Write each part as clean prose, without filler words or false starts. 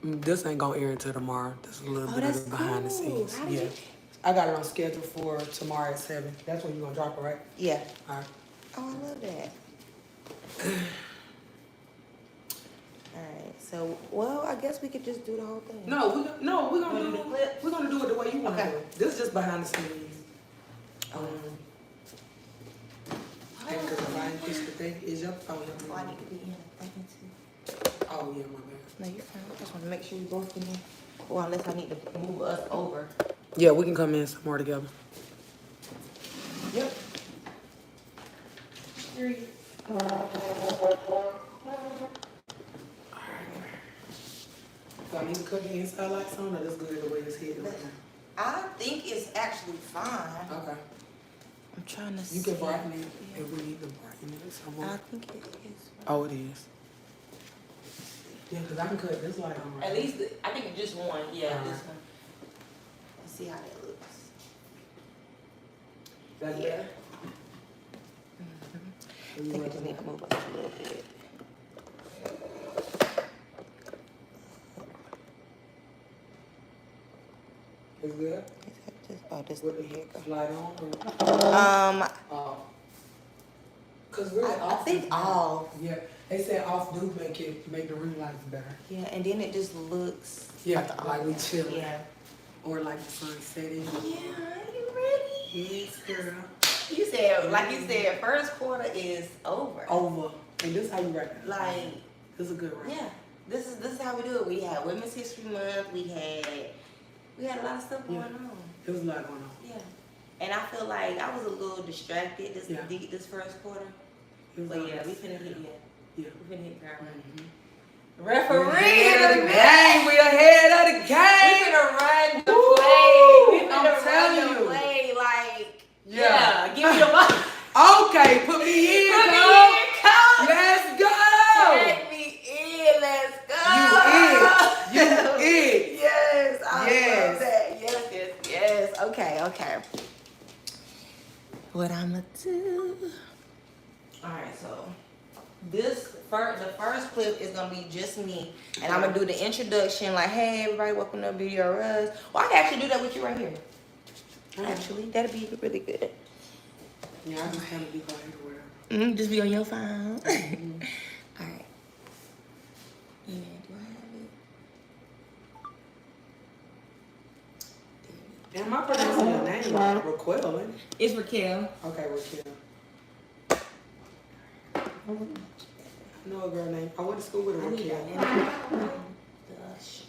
This ain't gonna air until tomorrow. This is a little bit of the behind the scenes. Yeah. I got it on schedule for tomorrow at 7. That's when you're gonna drop it, right? Yeah. All right. Oh, I love that. Alright, so, well, I guess we could just do the whole thing. No, we're gonna do the clip. We're gonna do it the way you want to Okay. do it. This is just behind the scenes. Because if I ain't push the thing, is your phone? Oh, I need to be in a thing too. Oh, yeah, my bad. No, you're fine. I just want to make sure we both in there. Or unless I need to move us over. Yeah, we can come in some more together. Yep. So I need to cut the inside lights on, or that's good the way it's hidden right now? I think it's actually fine. Okay. I'm trying to see. You can brighten it if we need to brighten it I somewhere. think it is. Oh, it is. Yeah, because I can cut this light on right At least, I think just one. Yeah, Alright. this one. Let's see how that looks. That's Yeah. better? I think I just need to move up a little bit. It's good? Is that just, oh, this With here it the goes. light on? Because really I off think is off. Yeah, they said off do make the ring lights better. Yeah, and then it just looks. Yeah, the like we off. chilling. Yeah. Or like the sun setting. Yeah, are you ready? Yes, girl. You said, like you said, first quarter is over. Over. And this how you write it. Like, This is a good right? yeah, this is how we do it. We had Women's History Month. We had a lot of stuff going on. It was a lot going on. Yeah, and I feel like I was a little distracted this Yeah. this first quarter. It was But nice. yeah, we finna hit Yeah. we finna hit ground. Mm-hmm. Referee of the match. game. We ahead of the We game. finna run the Woo! play. We I'm finna run telling the you. play. Like, Yeah. give me the ball. Okay, put me in, Put me girl. in, coach. Let's go. Take me in. Let's go. You in. Yes, I Yes. love that. Yes. Okay. What I'ma do? All right, so the first clip is gonna be just me, and I'm gonna do the introduction, like, "Hey, everybody, welcome to Beauty or Us." Well, I can actually do that with you right here. Actually, that'd be really good. Yeah, I just kind of be going everywhere. Just be on your phone. All right. Yeah, do I have it? Am I pronouncing your name right? Raquel, ain't it? It's Raquel. Okay, Raquel. I know a girl named. I went to school with a I need Raquel. that. The shot.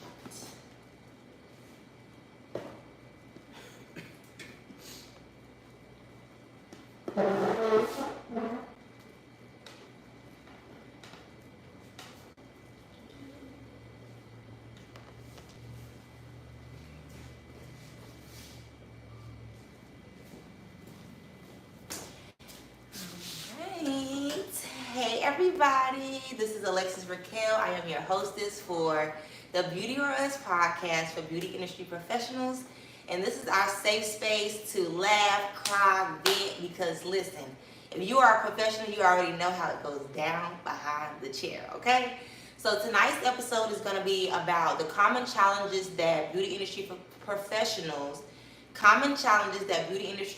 Hey everybody, this is Alexis Raquel. I am your hostess for the Beauty or Us podcast for beauty industry professionals. And this is our safe space to laugh, cry, vent, because listen, if you are a professional, you already know how it goes down behind the chair, okay? So tonight's episode is going to be about the common challenges that beauty industry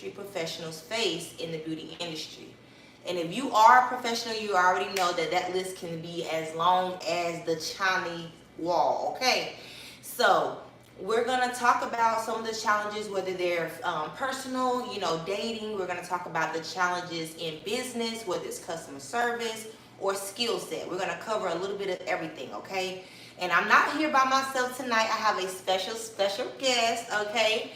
professionals face in the beauty industry. And if you are a professional, you already know that list can be as long as the Chinese wall, okay? So we're gonna talk about some of the challenges, whether they're personal, dating. We're gonna talk about the challenges in business, whether it's customer service or skill set. We're gonna cover a little bit of everything, okay? And I'm not here by myself tonight. I have a special guest, okay?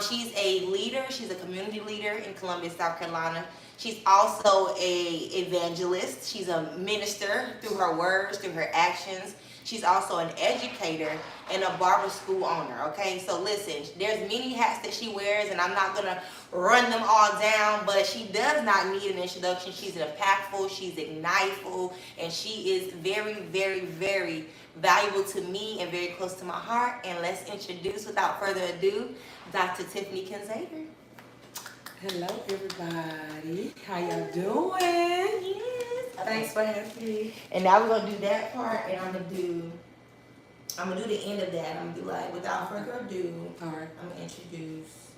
She's a leader. She's a community leader in Columbia, South Carolina. She's also a evangelist. She's a minister through her words, through her actions. She's also an educator and a barber school owner, okay? So listen, there's many hats that she wears, and I'm not gonna run them all down, but she does not need an introduction. She's impactful, she's igniteful, and she is very, very, very valuable to me and very close to my heart. And let's introduce, without further ado, Dr. Tiffany Canzater. Hello, everybody. How y'all doing? Yes. Thanks for having me. And now we're gonna do that part, and I'm gonna do I'm gonna do the end of that. I'm gonna do like without further ado. All right. I'm gonna introduce.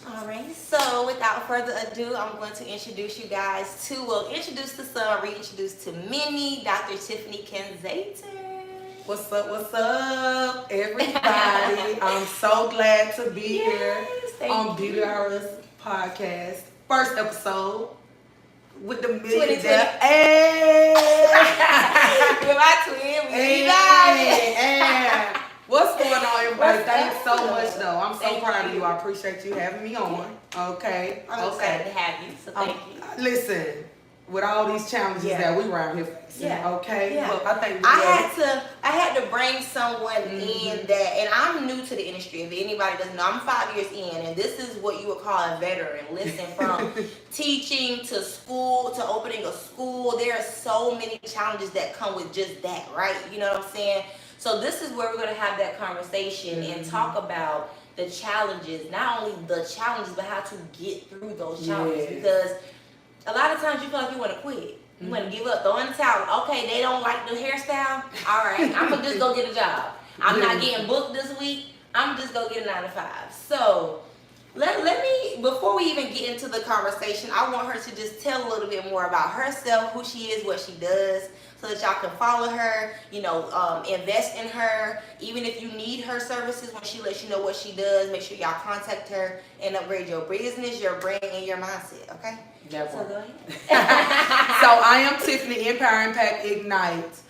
All right. So without further ado, I'm going to introduce you guys to. Well, introduce to some, reintroduce to many. Dr. Tiffany Canzater. What's up, everybody? I'm so glad to be here on Beauty Hours podcast. First episode with the million Hey! With my twin, Hey! What's going on, everybody? Thanks so much, though. I'm so proud of you. I appreciate you having me on. Okay. I'm excited to have you, so thank you. Listen, with all these challenges that we around here facing, okay? Yeah. Look, I think I had to bring someone in that, and I'm new to the industry. If anybody doesn't know, I'm 5 years in, and this is what you would call a veteran. Listen, from teaching to school to opening a school, there are so many challenges that come with just that, right? You know what I'm saying? So this is where we're going to have that conversation and talk about the challenges, not only the challenges, but how to get through those challenges. Because a lot of times you feel like you want to quit. You want to give up, throw in the towel. Okay, they don't like the hairstyle. All right, I'm going to just go get a job. I'm not getting booked this week. I'm just going to get a 9 to 5. So let me, before we even get into the conversation, I want her to just tell a little bit more about herself, who she is, what she does, so that y'all can follow her, invest in her. Even if you need her services, when she lets you know what she does, make sure y'all contact her and upgrade your business, your brand, and your mindset, okay? So go ahead. So I am Tiffany, Empire Impact Ignite.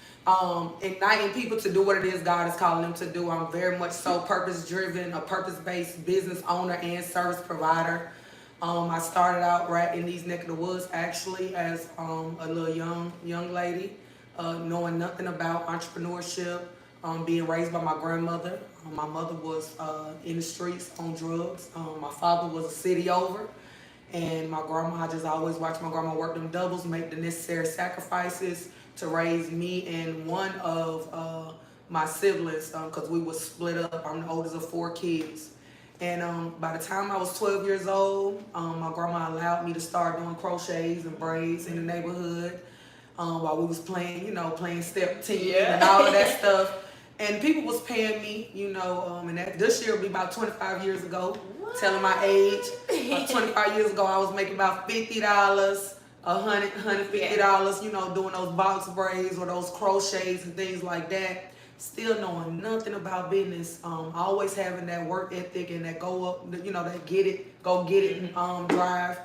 Igniting people to do what it is God is calling them to do. I'm very much so purpose-driven, a purpose-based business owner and service provider. I started out right in these neck of the woods actually as a little young lady, knowing nothing about entrepreneurship, being raised by my grandmother. My mother was in the streets on drugs. My father was a city over. And my grandma, I just always watched my grandma work them doubles, make the necessary sacrifices to raise me and one of my siblings, because we were split up. I'm the oldest of 4 kids. And by the time I was 12 years old, my grandma allowed me to start doing crochets and braids in the neighborhood while we was playing, playing step 10 and all of that stuff. And people was paying me, and this year will be about 25 years ago, telling my age. 25 years ago, I was making about $50, $150, doing those box braids or those crochets and things like that. Still knowing nothing about business. Always having that work ethic and that go up, that go get it drive.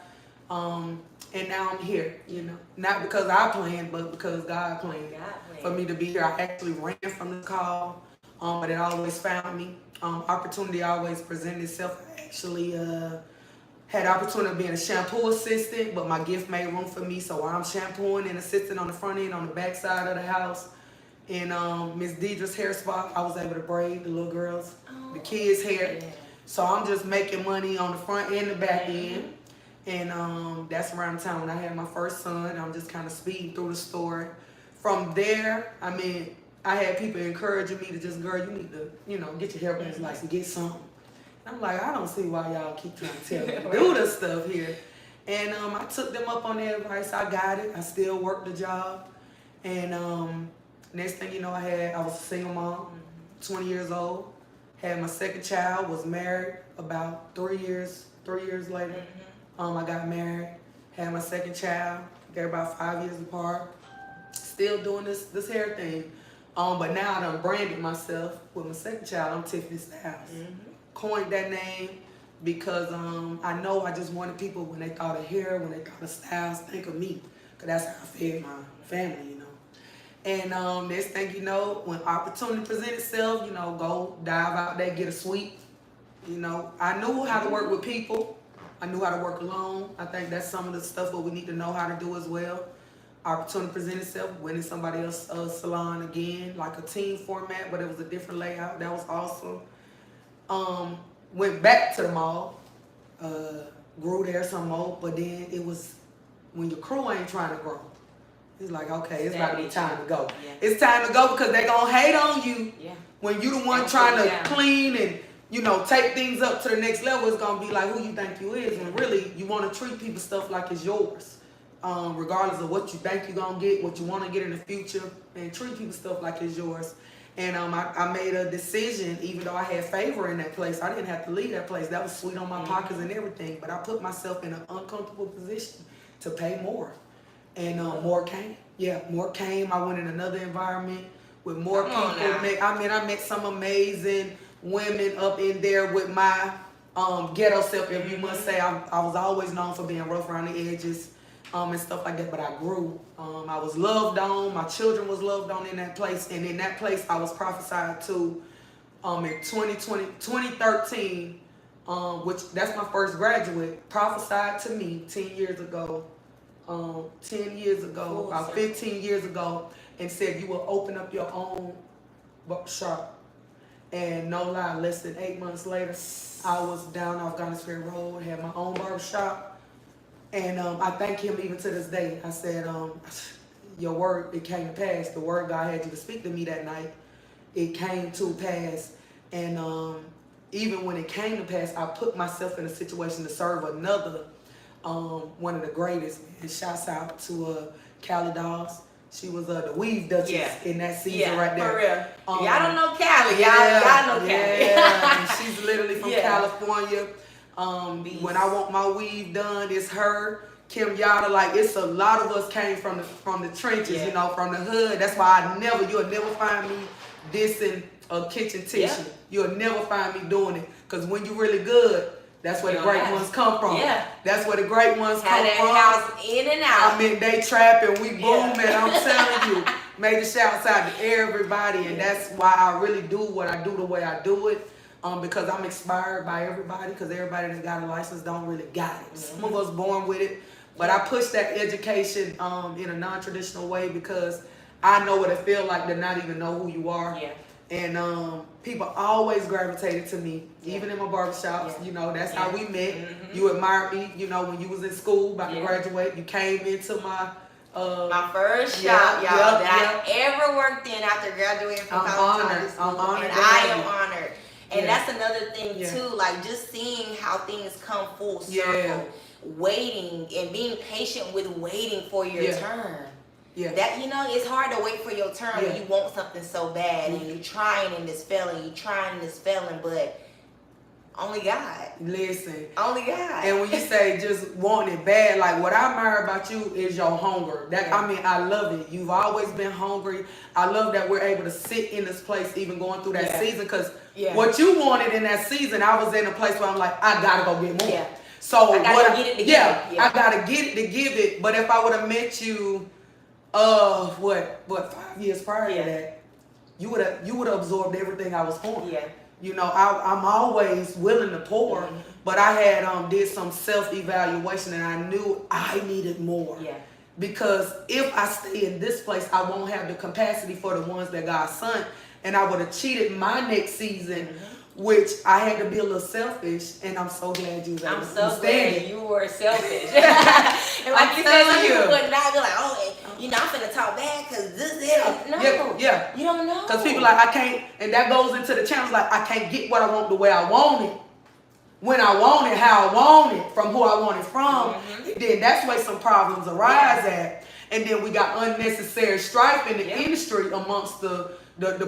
And now I'm here, not because I planned, but because God planned for me to be here. I actually ran from the call, but it always found me. Opportunity always presented itself. I actually had the opportunity of being a shampoo assistant, but my gift made room for me, so I'm shampooing and assisting on the front end, on the back side of the house. In Miss Deidre's hair spot, I was able to braid the little girls, the kids' hair. So I'm just making money on the front and the back end. And that's around the time when I had my first son. I'm just kind of speeding through the story. From there, I had people encouraging me to just, girl, you need to, get your hair business license, get something. And I'm like, I don't see why y'all keep trying to tell me to do this stuff here. And I took them up on their advice. I got it. I still worked the job. And next thing you know, I was a single mom, 20 years old. Had my second child, was married about 3 years later. I got married, had my second child. They're about 5 years apart. Still doing this hair thing. But now I done branded myself with my second child. I'm Tiffany Styles. Coined that name because I know I just wanted people, when they thought of hair, when they thought of styles, think of me. Because that's how I fed my family, And next thing you know, when opportunity presents itself, go dive out there, get a suite. I knew how to work with people. I knew how to work alone. I think that's some of the stuff that we need to know how to do as well. Opportunity present itself, went in somebody else's salon again, like a team format, but it was a different layout. That was awesome. Went back to the mall, grew there some more, but then it was when your crew ain't trying to grow. It's like, okay, it's about to be time to go. It's time to go because they're going to hate on you when you the one trying to clean and take things up to the next level. It's going to be like who you think you is. And really, you want to treat people's stuff like it's yours. regardless of what you think you're gonna get, what you want to get in the future, and treat people stuff like it's yours. And I made a decision, even though I had favor in that place, I didn't have to leave that place. That was sweet on my pockets and everything, but I put myself in an uncomfortable position to pay more. And more came. Yeah, more came. I went in another environment with more people. I met some amazing women up in there with my ghetto self, if you must say. I was always known for being rough around the edges and stuff like that, but I grew. I was loved on. My children was loved on in that place. And in that place, I was prophesied to in 2013, which that's my first graduate, prophesied to me 10 years ago. 10 years ago, about 15 years ago, and said you will open up your own shop. And no lie, less than 8 months later, I was down off Garnet Road, had my own barber shop, and I thank him even to this day. I said, your word, it came to pass. The word God had you to speak to me that night, it came to pass. And even when it came to pass, I put myself in a situation to serve another one of the greatest. And shouts out to Callie Dawes. She was the weave duchess in that season right there. For real. Y'all don't know Callie. Yeah, y'all know Callie. Yeah, and she's literally from California. When I want my weave done, it's her. Kim Yada, like it's a lot of us came from the trenches, you know, from the hood. That's why you'll never find me dissing a kitchen tissue. Yeah. You'll never find me doing it. Because when you're really good, that's where the great ones come from. Yeah. That's where the great ones come from. House in and out. I mean, they trapping, we booming. I'm telling you. Major shouts out to everybody. And that's why I really do what I do the way I do it. Because I'm inspired by everybody. Because everybody that got a license don't really got it. Mm-hmm. Some of us born with it. But I push that education in a non-traditional way because I know what it feels like to not even know who you are. Yeah. And people always gravitated to me, even in my barbershops. Yeah. You know, that's how we met. Mm-hmm. You admired me, you know, when you was in school, about to graduate. You came into my first shop, y'all, that I ever worked in after graduating from college. I'm honored. And I am honored. And that's another thing too, like just seeing how things come full circle, waiting and being patient with waiting for your turn. Yeah. That, you know, it's hard to wait for your turn when you want something so bad and you're trying and it's failing, but only God. Listen. Only God. And when you say just want it bad, like what I admire about you is your hunger. That I mean, I love it. You've always been hungry. I love that we're able to sit in this place even going through that season because what you wanted in that season, I was in a place where I'm like, I gotta go get more. Yeah. So I gotta get it to give it. I gotta get it to give it. But if I would have met you what 5 years prior to that, you would have absorbed everything I was pouring. Yeah. You know, I'm always willing to pour, but I had did some self-evaluation and I knew I needed more. Yeah. Because if I stay in this place, I won't have the capacity for the ones that God sent, and I would have cheated my next season. Which I had to be a little selfish, and I'm so glad you was able to so glad you were selfish. And like you said, some people would not be like, oh, you know, I'm finna talk bad because this is. No, you don't know. Because people like, I can't, and that goes into the challenge, like, I can't get what I want the way I want it, when I want it, how I want it, from who I want it from. And then that's where some problems arise at. And then we got unnecessary strife in the industry amongst the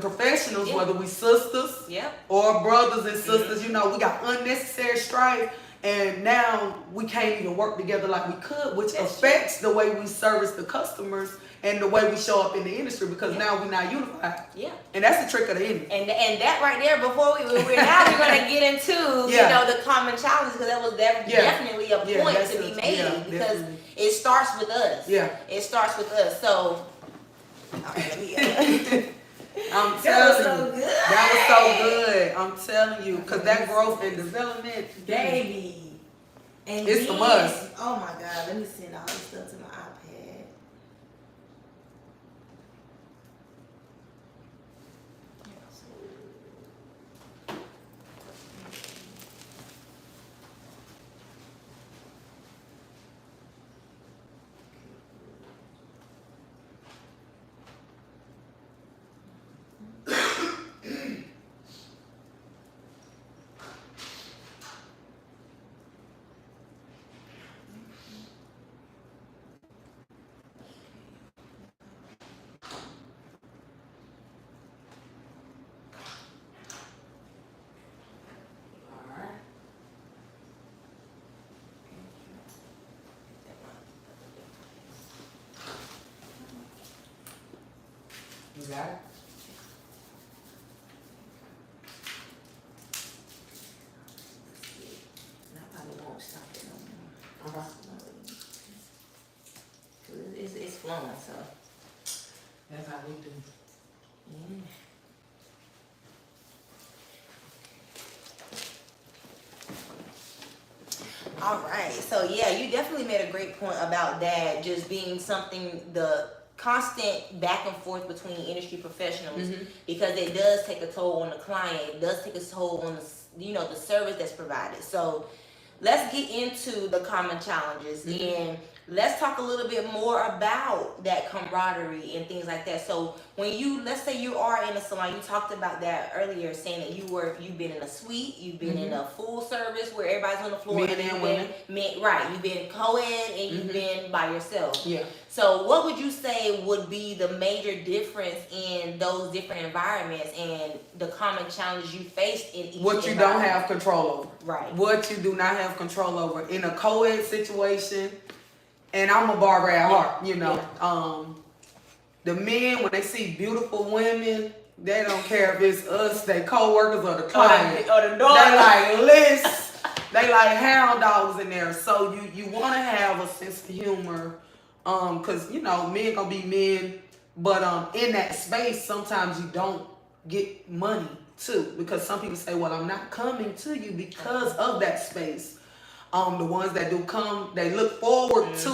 professionals, whether we sisters or brothers and sisters, you know, we got unnecessary strife, and now we can't even work together like we could, which affects the way we service the customers and the way we show up in the industry because now we're not unified. Yeah. And that's the trick of the enemy. And that right there, before we're going to get into, you know, the common challenges, because that was definitely a point to be made because it starts with us. Yeah. It starts with us. So, all right, let me I'm telling you, that was so good. I'm telling you, because that growth and development, baby, and it's a must. Oh my God, let me send all this stuff to my iPad. Got it. And I probably won't stop it no more. Okay. It's flowing, so. That's how we do. Yeah. All right, so yeah, you definitely made a great point about that just being something, the constant back and forth between industry professionals, because it does take a toll on the client, it does take a toll on the, the service that's provided. So let's get into the common challenges and let's talk a little bit more about that camaraderie and things like that. So when let's say you are in a salon, you talked about that earlier, saying that you've been in a suite, you've been in a full service where everybody's on the floor, Men and women. Right, you've been co-ed and you've been by yourself. Yeah. So what would you say would be the major difference in those different environments and the common challenges you faced in each What you don't have control over. Right. What you do not have control over. In a co-ed situation, and I'm a barber at heart, the men, when they see beautiful women, they don't care if it's us, they co-workers, or the client. Or the dog. They like lists. They like hound dogs in there. So you want to have a sense of humor, because men gonna be men. But in that space, sometimes you don't get money too, because some people say, "Well, I'm not coming to you because of that space." The ones that do come, they look forward to,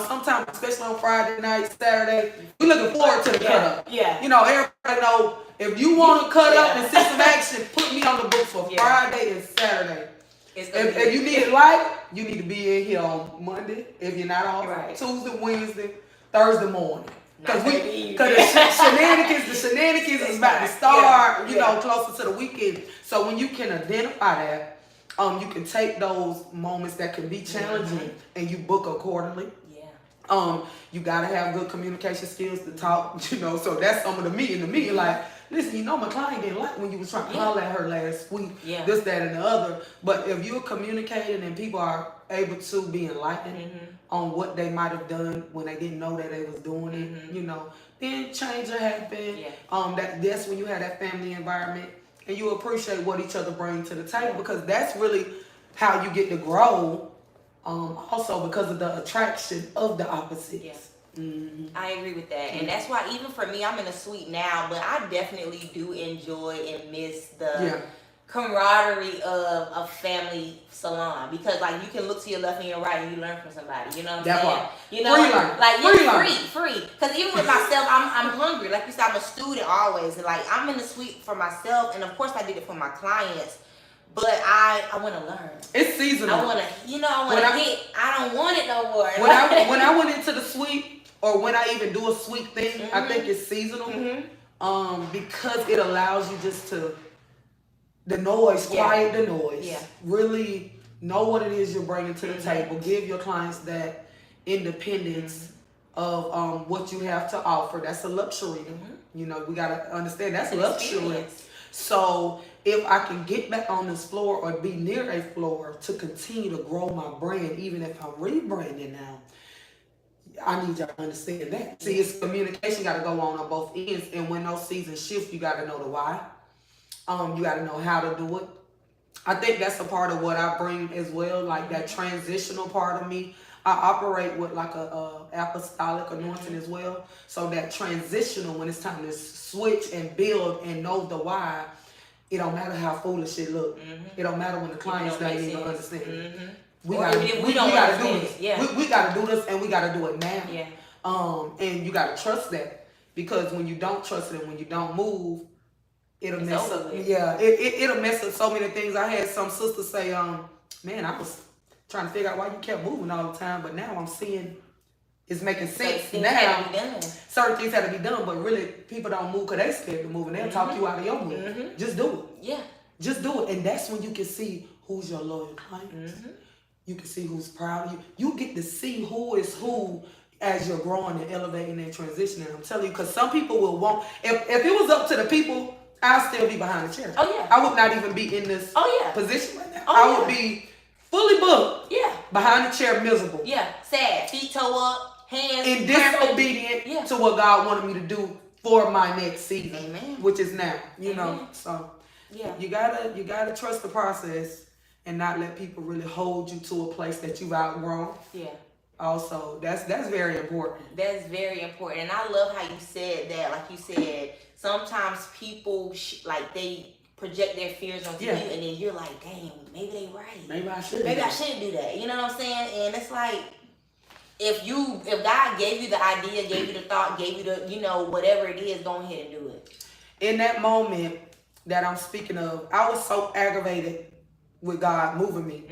sometimes, especially on Friday night, Saturday, we looking forward to the cut up. Yeah. Everybody know, if you want to cut up and see some action, put me on the books for Friday and Saturday. If you need it light, you need to be in here on Monday. If you're not off, Tuesday, Wednesday, Thursday morning. Because the shenanigans is about to start, closer to the weekend. So when you can identify that, you can take those moments that can be challenging and you book accordingly. Yeah. You gotta have good communication skills to talk, so that's some of the meeting. Like, listen, my client didn't like when you was trying to holler at her last week, this, that, and the other. But if you're communicating and people are able to be enlightened on what they might have done when they didn't know that they was doing it, then change will happen. Yeah. That's when you have that family environment. And you appreciate what each other bring to the table, because that's really how you get to grow. Also because of the attraction of the opposites. Yeah. I agree with that. And that's why even for me, I'm in a suite now, but I definitely do enjoy and miss the camaraderie of a family salon, because like you can look to your left and your right and you learn from somebody. You know what I'm saying? Free. Because even with myself, I'm hungry. Like you said, I'm a student always, and like I'm in the suite for myself, and of course I did it for my clients. But I want to learn. It's seasonal. I want to, I don't want it no more. When I went into the suite, or when I even do a suite thing, I think it's seasonal. Because it allows you just to quiet the noise. Yeah. Really know what it is you're bringing to the table. Give your clients that independence of what you have to offer. That's a luxury. We gotta understand that's a luxury. So if I can get back on this floor or be near a floor to continue to grow my brand, even if I'm rebranding now, I need y'all to understand that. See, it's communication got to go on both ends, and when those seasons shift, you got to know the why. You got to know how to do it. I think that's a part of what I bring as well, like that transitional part of me. I operate with like a apostolic anointing as well. So that transitional, when it's time to switch and build and know the why, it don't matter how foolish it look. It don't matter when the clients don't even understand. We gotta do this. Yeah. We gotta do this, and we gotta do it now. Yeah. And you gotta trust that, because when you don't trust it and when you don't move, it'll mess up. Yeah, it'll mess up so many things. I had some sisters say, man, I was trying to figure out why you kept moving all the time, but now I'm seeing it's making sense now. Certain things had to be done, but really people don't move because they scared to move, and they'll talk you out of your move. Just do it. Yeah. Just do it. And that's when you can see who's your loyal clients. You can see who's proud of you. You get to see who is who as you're growing and elevating and transitioning. I'm telling you, because some people will want, if it was up to the people, I'd still be behind the chair. Oh, yeah. I would not even be in this position right now. I would be fully booked. Yeah. Behind the chair, miserable. Yeah. Sad. Feet toe up, hands. And disobedient to what God wanted me to do for my next season, Amen. which is now, you Amen. know. So Yeah. you gotta trust the process and not let people really hold you to a place that you've outgrown. Yeah. Also, that's very important. That's very important, and I love how you said that. Like you said, sometimes people like they project their fears onto you, and then you're like, "Dang, maybe they right. Maybe I should. Maybe I shouldn't do that." You know what I'm saying? And it's like, if God gave you the idea, gave you the thought, gave you the whatever it is, go ahead and do it. In that moment that I'm speaking of, I was so aggravated with God moving me.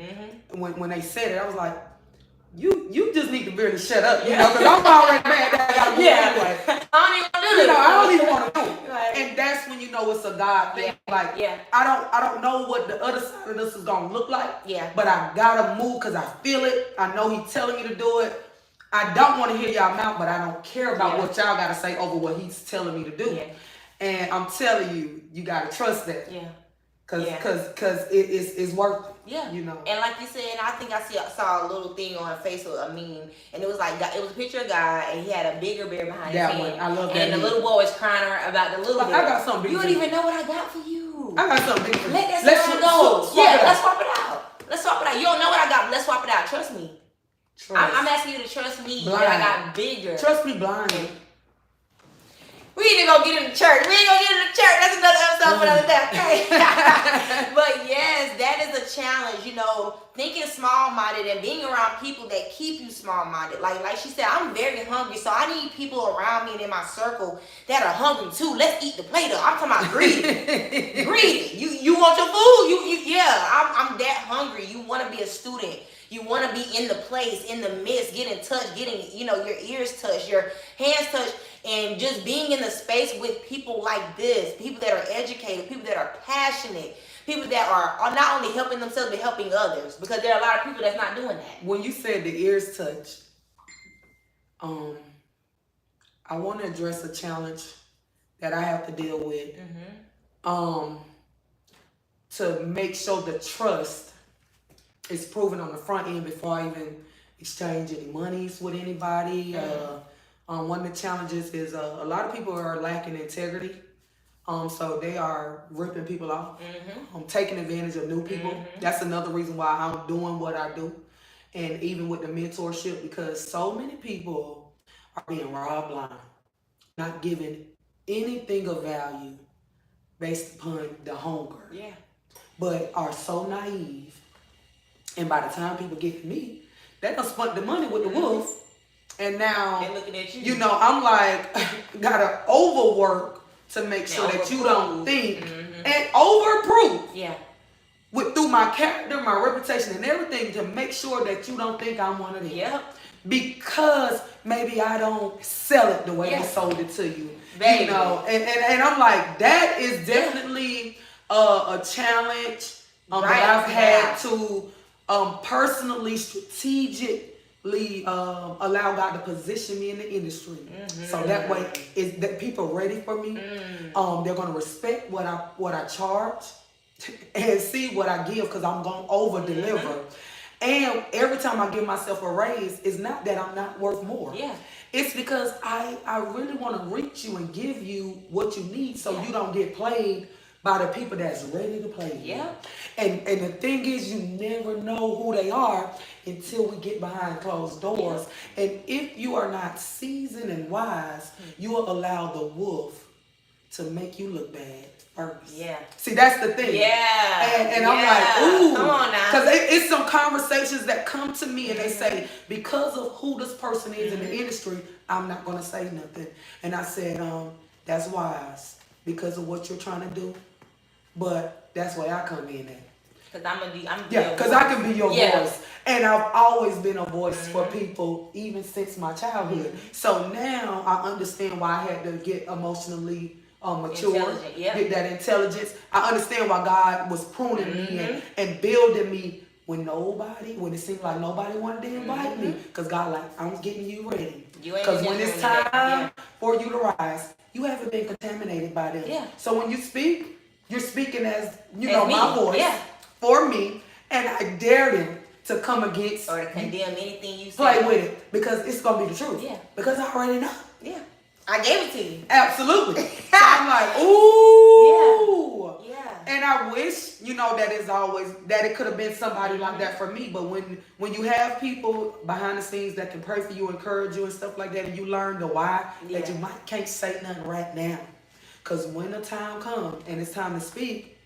When they said it, I was like, you just need to really shut up, you know, because I'm already mad that I got to move anyway. I don't even want to do it. I don't even want to do it. And that's when you know it's a God thing. I don't know what the other side of this is gonna look like. But I gotta move because I feel it. I know He's telling me to do it. I don't want to hear y'all mouth, but I don't care about what y'all gotta say over what He's telling me to do. And I'm telling you, you gotta trust that. Cause it's worth it. You know. And like you said, I think I saw a little thing on Facebook, a meme, and it was like, it was a picture of God, and he had a bigger bear behind his hand. I love that. And the little boy was crying about the little bear. I got something big. You don't even know what I got for you. I got something big for you. Let that song go. Let's swap it out. Let's swap it out. You don't know what I got, but let's swap it out. Trust me. I'm asking you to trust me that I got bigger. Trust me blind. We need to go get in the church. We ain't gonna get in the church. That's another episode for another day, okay? But yes, that is a challenge, thinking small-minded and being around people that keep you small-minded. Like she said, I'm very hungry, so I need people around me and in my circle that are hungry too. Let's eat the plate up. I'm talking about greedy. Greedy. You want your food? I'm that hungry. You want to be a student. You want to be in the place, in the midst, getting touched, getting, your ears touched, your hands touched, and just being in the space with people like this, people that are educated, people that are passionate, people that are not only helping themselves, but helping others. Because there are a lot of people that's not doing that. When you said the ears touched, I want to address a challenge that I have to deal with. To make sure the trust is proven on the front end before I even exchange any monies with anybody. One of the challenges is a lot of people are lacking integrity. So they are ripping people off, taking advantage of new people. That's another reason why I'm doing what I do. And even with the mentorship, because so many people are being robbed blind, not given anything of value based upon the hunger. But are so naive. And by the time people get to me, they done spent the money with the wolf. And now, they're looking at you. I'm like, gotta overwork to make sure that you don't think and overproof. Through my character, my reputation, and everything to make sure that you don't think I'm one of them. Because maybe I don't sell it the way they sold it to you. And I'm like, that is definitely a challenge that I've had to personally, strategically allow God to position me in the industry. So that way is that people are ready for me. They're gonna respect what I charge and see what I give, because I'm gonna over deliver. And every time I give myself a raise, it's not that I'm not worth more. It's because I really want to reach you and give you what you need, so you don't get played by the people that's ready to play you. And the thing is, you never know who they are until we get behind closed doors. And if you are not seasoned and wise, you will allow the wolf to make you look bad first. See, that's the thing. And I'm like, ooh. Come on now. Because it's some conversations that come to me and they say, because of who this person is in the industry, I'm not going to say nothing. And I said, that's wise because of what you're trying to do. But that's where I come in at. Because I can be your voice. And I've always been a voice for people, even since my childhood. So now I understand why I had to get emotionally mature, get that intelligence. I understand why God was pruning me and building me when it seemed like nobody wanted to invite me. Because God I'm getting you ready. Because when it's time for you to rise, you haven't been contaminated by them. So when you speak, you're speaking as my voice for me, and I dare them to come against or to condemn anything you say. Play with it, because it's gonna be the truth. Because I already know. I gave it to you. Absolutely. So I'm like, ooh. Yeah. And I wish, that is always, that it could have been somebody like that for me. But when you have people behind the scenes that can pray for you, encourage you and stuff like that, and you learn the why, that you can't say nothing right now. Because when the time comes and it's time to speak,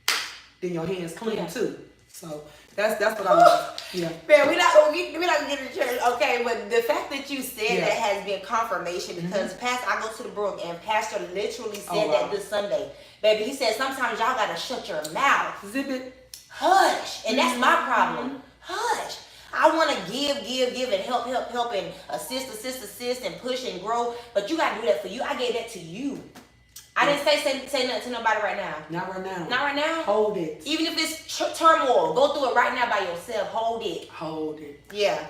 then your hands clean too. So that's what I love. Yeah. Man, we're not gonna get to church, okay? But the fact that you said that has been confirmation, because Pastor, I go to the Brook and Pastor literally said that this Sunday. Baby, he said sometimes y'all gotta shut your mouth. Zip it. Hush. And that's my problem. Hush. I want to give and help and assist and push and grow. But you got to do that for you. I gave that to you. I didn't say nothing to nobody right now. Not right now. Not right now? Hold it. Even if it's turmoil, go through it right now by yourself. Hold it. Hold it. Yeah.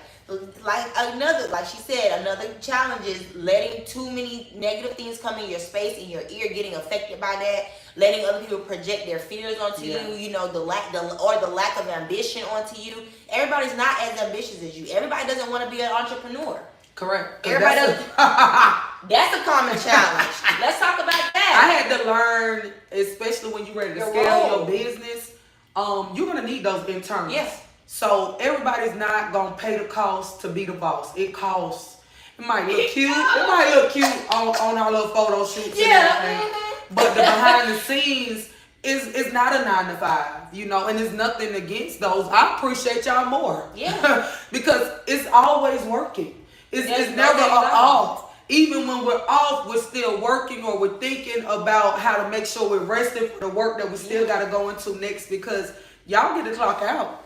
Like she said, another challenge is letting too many negative things come in your space, in your ear, getting affected by that, letting other people project their fears onto you, the lack of ambition onto you. Everybody's not as ambitious as you. Everybody doesn't want to be an entrepreneur. Correct. Everybody doesn't. That's a common challenge. Let's talk about that. I had to learn, especially when you're ready to scale your business, you're going to need those internals. Yes. So everybody's not going to pay the cost to be the boss. It costs. It might look cute. It might look cute on our little photo shoots and everything. But the behind the scenes is not a 9 to 5, and there's nothing against those. I appreciate y'all more. Yeah. Because it's always working. It's never off. Even when we're off, we're still working, or we're thinking about how to make sure we're resting for the work that we still got to go into next, because y'all get to clock out.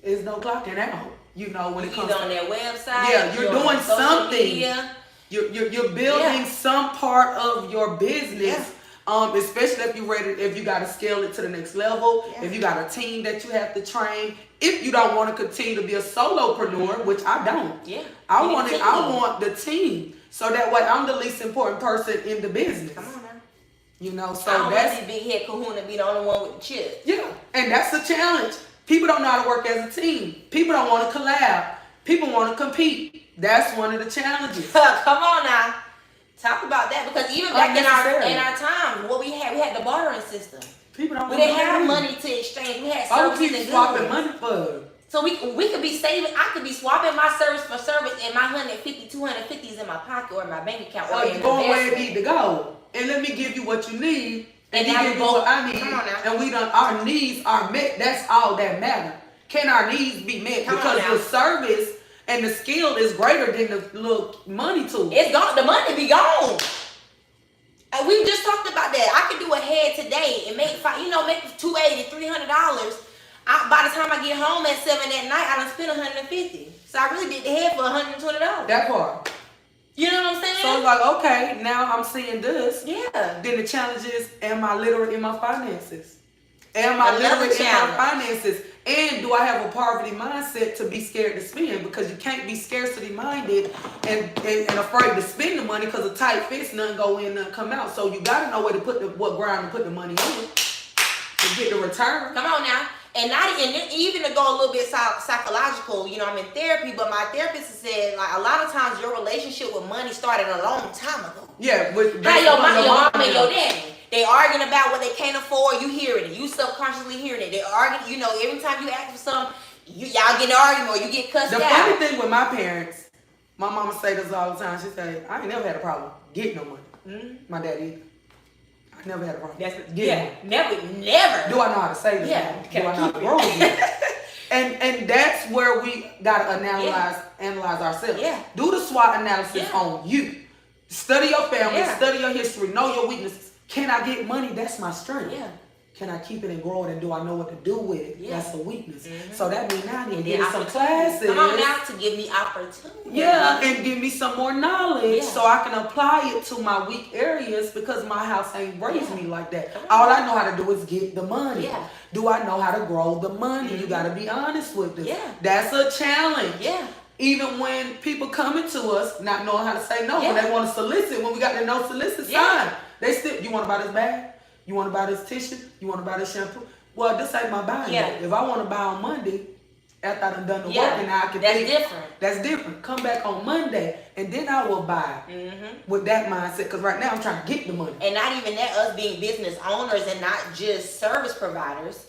There's no clocking out, when it comes to on their website. Yeah, you're doing something. Media. You're building some part of your business. Especially if you got to scale it to the next level, if you got a team that you have to train, if you don't want to continue to be a solopreneur, which I don't. I want the team, so that way I'm the least important person in the business. Come on now. So I don't that's want this big head kahuna be the only one with the chip. Yeah, and that's the challenge. People don't know how to work as a team. People don't want to collab. People want to compete. That's one of the challenges. Come on now. Talk about that, because even back in our time, what we had the bartering system. People don't. We didn't have money to exchange. We had services and swapping money for. So we could be saving. I could be swapping my service for service, and my 150, 250s in my pocket or in my bank account. Or you going where it need to go, and let me give you what you need, and you give me what I need. Come on now. And our needs are met. That's all that matters. Can our needs be met? Because the service and the skill is greater than the little money tool. It's gone. The money be gone. And we just talked about that. I could do a head today and make $280, $300. By the time I get home at 7 at night, I done spent $150. So I really did the head for $120. That part. You know what I'm saying? So it's like, okay, now I'm seeing this. Yeah. Then the challenge is, am I literate in my finances? Am I literate in my finances? And do I have a poverty mindset to be scared to spend? Because you can't be scarcity minded and afraid to spend the money, because a tight fist, nothing go in, nothing come out. So you got to know where to what ground to put the money in to get the return. Come on now. And even to go a little bit psychological, I'm in therapy, but my therapist has said, like, a lot of times your relationship with money started a long time ago. Yeah, with how your mom and your daddy. They arguing about what they can't afford. You hearing it. You subconsciously hearing it. They arguing. Every time you ask for something, y'all get an argument or you get cussed out. The funny thing with my parents, my mama say this all the time. She say, I ain't never had a problem getting no money. My daddy, I never had a problem. Never. Do I know how to say this? Yeah. Do I know how to grow this? And that's where we gotta analyze ourselves. Yeah. Do the SWOT analysis on you. Study your family. Study your history. Know your weaknesses. Can I get money? That's my strength. Yeah. Can I keep it and grow it, and do I know what to do with it? Yeah. That's a weakness. Mm-hmm. So that means now I need to get some classes. Come on now, to give me opportunity. Yeah, and give me some more knowledge so I can apply it to my weak areas, because my house ain't raised me like that. All I know how to do is get the money. Yeah. Do I know how to grow the money? Mm-hmm. You got to be honest with this. Yeah. That's a challenge. Yeah. Even when people coming to us not knowing how to say no, when they want to solicit, when we got the no solicit sign, they still, you want to buy this bag? You want to buy this tissue? You want to buy this shampoo? Well, this ain't my buying day. If I want to buy on Monday after I done the work, Yeah, and I can that's think, different. That's different. Come back on Monday, and then I will buy with that mindset. Because right now I'm trying to get the money. And not even that, us being business owners and not just service providers.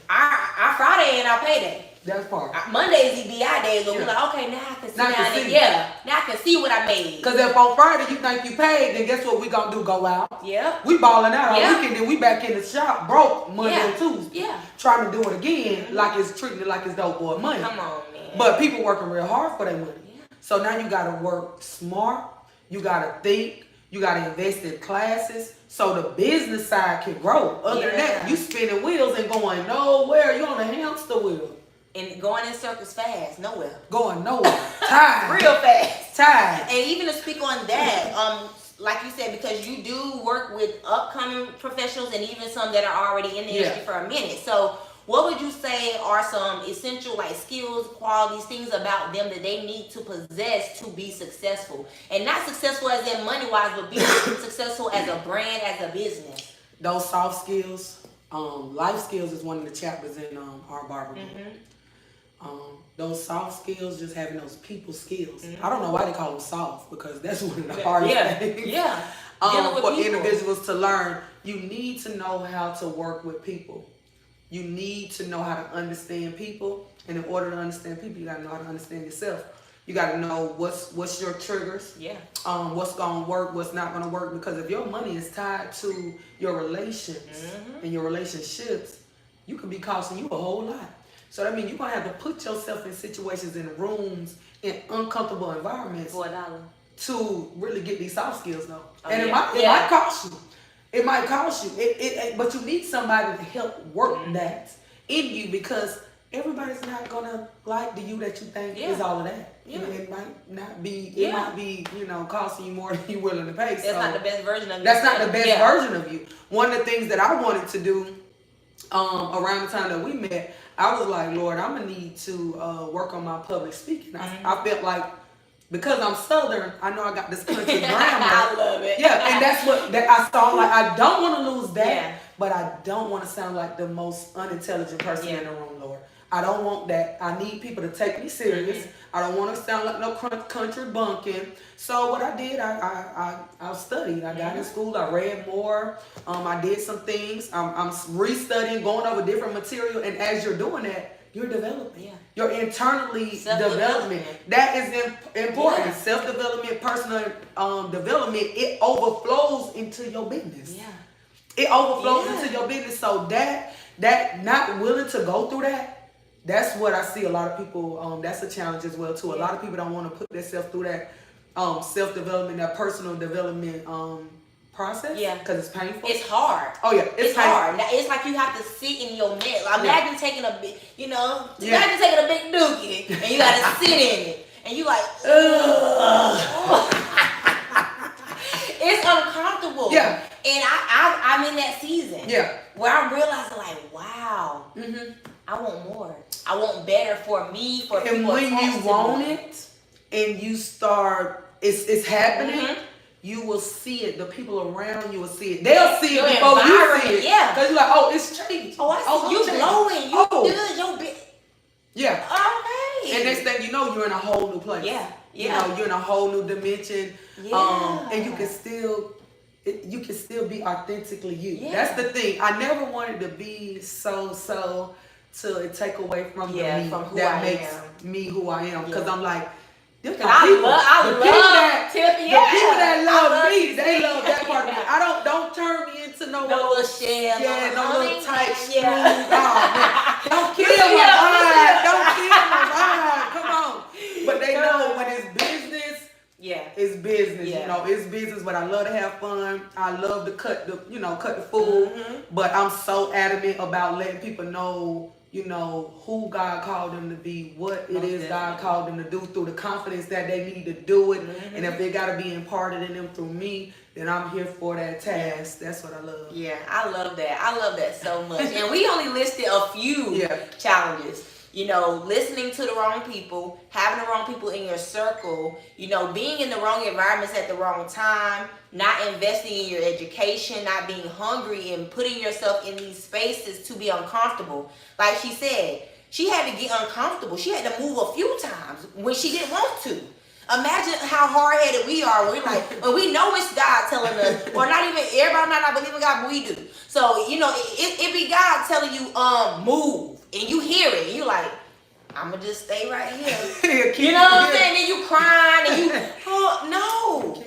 Our Friday ain't our payday. That's part. Monday is EBI days, but we're like, okay, now I can see. Now I can see what I made. Because if on Friday you think you paid, then guess what we gonna do? Go out. Yeah. We balling out all weekend, then we back in the shop broke Monday and Tuesday. Yeah. Trying to do it again, like it's treating it like it's dope boy money. Come on, man. But people working real hard for their money. Yeah. So now you gotta work smart. You gotta think. You gotta invest in classes so the business side can grow. Other than that, you spinning wheels and going nowhere. You on a hamster wheel. And going in circles fast, nowhere. Going nowhere. Tired. Real fast. Tired. And even to speak on that, like you said, because you do work with upcoming professionals and even some that are already in the industry for a minute. So what would you say are some essential like skills, qualities, things about them that they need to possess to be successful? And not successful as in money-wise, but be successful as a brand, as a business. Those soft skills, life skills is one of the chapters in our barber book. Those soft skills, just having those people skills. I don't know why they call them soft, because that's one of the hardest things. Yeah. For individuals to learn, you need to know how to work with people. You need to know how to understand people, and in order to understand people, you gotta know how to understand yourself. You gotta know what's your triggers. Yeah. What's gonna work, what's not gonna work, because if your money is tied to your relations and your relationships, you could be costing you a whole lot. So that means you're gonna have to put yourself in situations, in rooms, in uncomfortable environments to really get these soft skills though. And it might cost you. It might cost you. But you need somebody to help work that in you, because everybody's not gonna like the you that you think is all of that. Yeah. It might not be. It might be, costing you more than you're willing to pay. That's not the best version of you. That's not the best version of you. One of the things that I wanted to do around the time that we met, I was like, Lord, I'm gonna need to work on my public speaking. I felt like, because I'm Southern, I know I got this country grammar. I love it. Yeah, and that's what I saw. Like, I don't want to lose that, but I don't want to sound like the most unintelligent person in the room, Lord. I don't want that. I need people to take me serious. I don't want to sound like no country bumpkin. So what I did, I studied. I got in school. I read more. I did some things. I'm restudying, going over different material. And as you're doing that, you're developing. Yeah. You're internally development. That is important. Yeah. Self-development, personal development, it overflows into your business. Yeah. It overflows into your business. So that not willing to go through that, that's what I see a lot of people, that's a challenge as well too. A lot of people don't want to put themselves through that self-development, that personal development process. Yeah. Because it's painful. It's hard. Oh yeah, it's hard. It's like you have to sit in your mess. Imagine taking a big, imagine taking a big dookie and you got to sit in it. And you like, ugh. It's uncomfortable. Yeah. And I'm in that season. Yeah. Where I'm realizing like, wow, I want more. I want better for me, for people. And when you want it and you start, it's happening, you will see it. The people around you will see it. They'll see it before you see it. Yeah. Because you're like, oh, it's changed. Oh, I see you glowing. You good. Your bit. Yeah. Okay. And next thing you know, you're in a whole new place. Yeah. Yeah. You're in a whole new dimension. Yeah. And you can still be authentically you. Yeah. That's the thing. I never wanted to be so to take away from the me from who that I makes am. me who I am. Because I'm like, I love Tiffany. The people that love me, they love that part of me. Don't turn me into no little shell. Yeah, no little tight screw. Don't kill my vibe. Don't kill my vibe. Come on. But they know when it's business. Yeah, it's business. Yeah. It's business. But I love to have fun. I love to cut the food. But I'm so adamant about letting people know, who God called them to be, what it is God called them to do, through the confidence that they need to do it. And if it got to be imparted in them through me, then I'm here for that task. That's what I love. Yeah, I love that. I love that so much. And we only listed a few challenges. Listening to the wrong people, having the wrong people in your circle, being in the wrong environments at the wrong time, not investing in your education, not being hungry, and putting yourself in these spaces to be uncomfortable. Like she said, She had to get uncomfortable. She had to move a few times when she didn't want to. Imagine how hard-headed we are when we know it's God telling us, or not even, everybody might not believe in God, but we do. So, it be God telling you, move, and you hear it, and you like, I'm going to just stay right here. You know what I'm saying? And you crying, and you, no.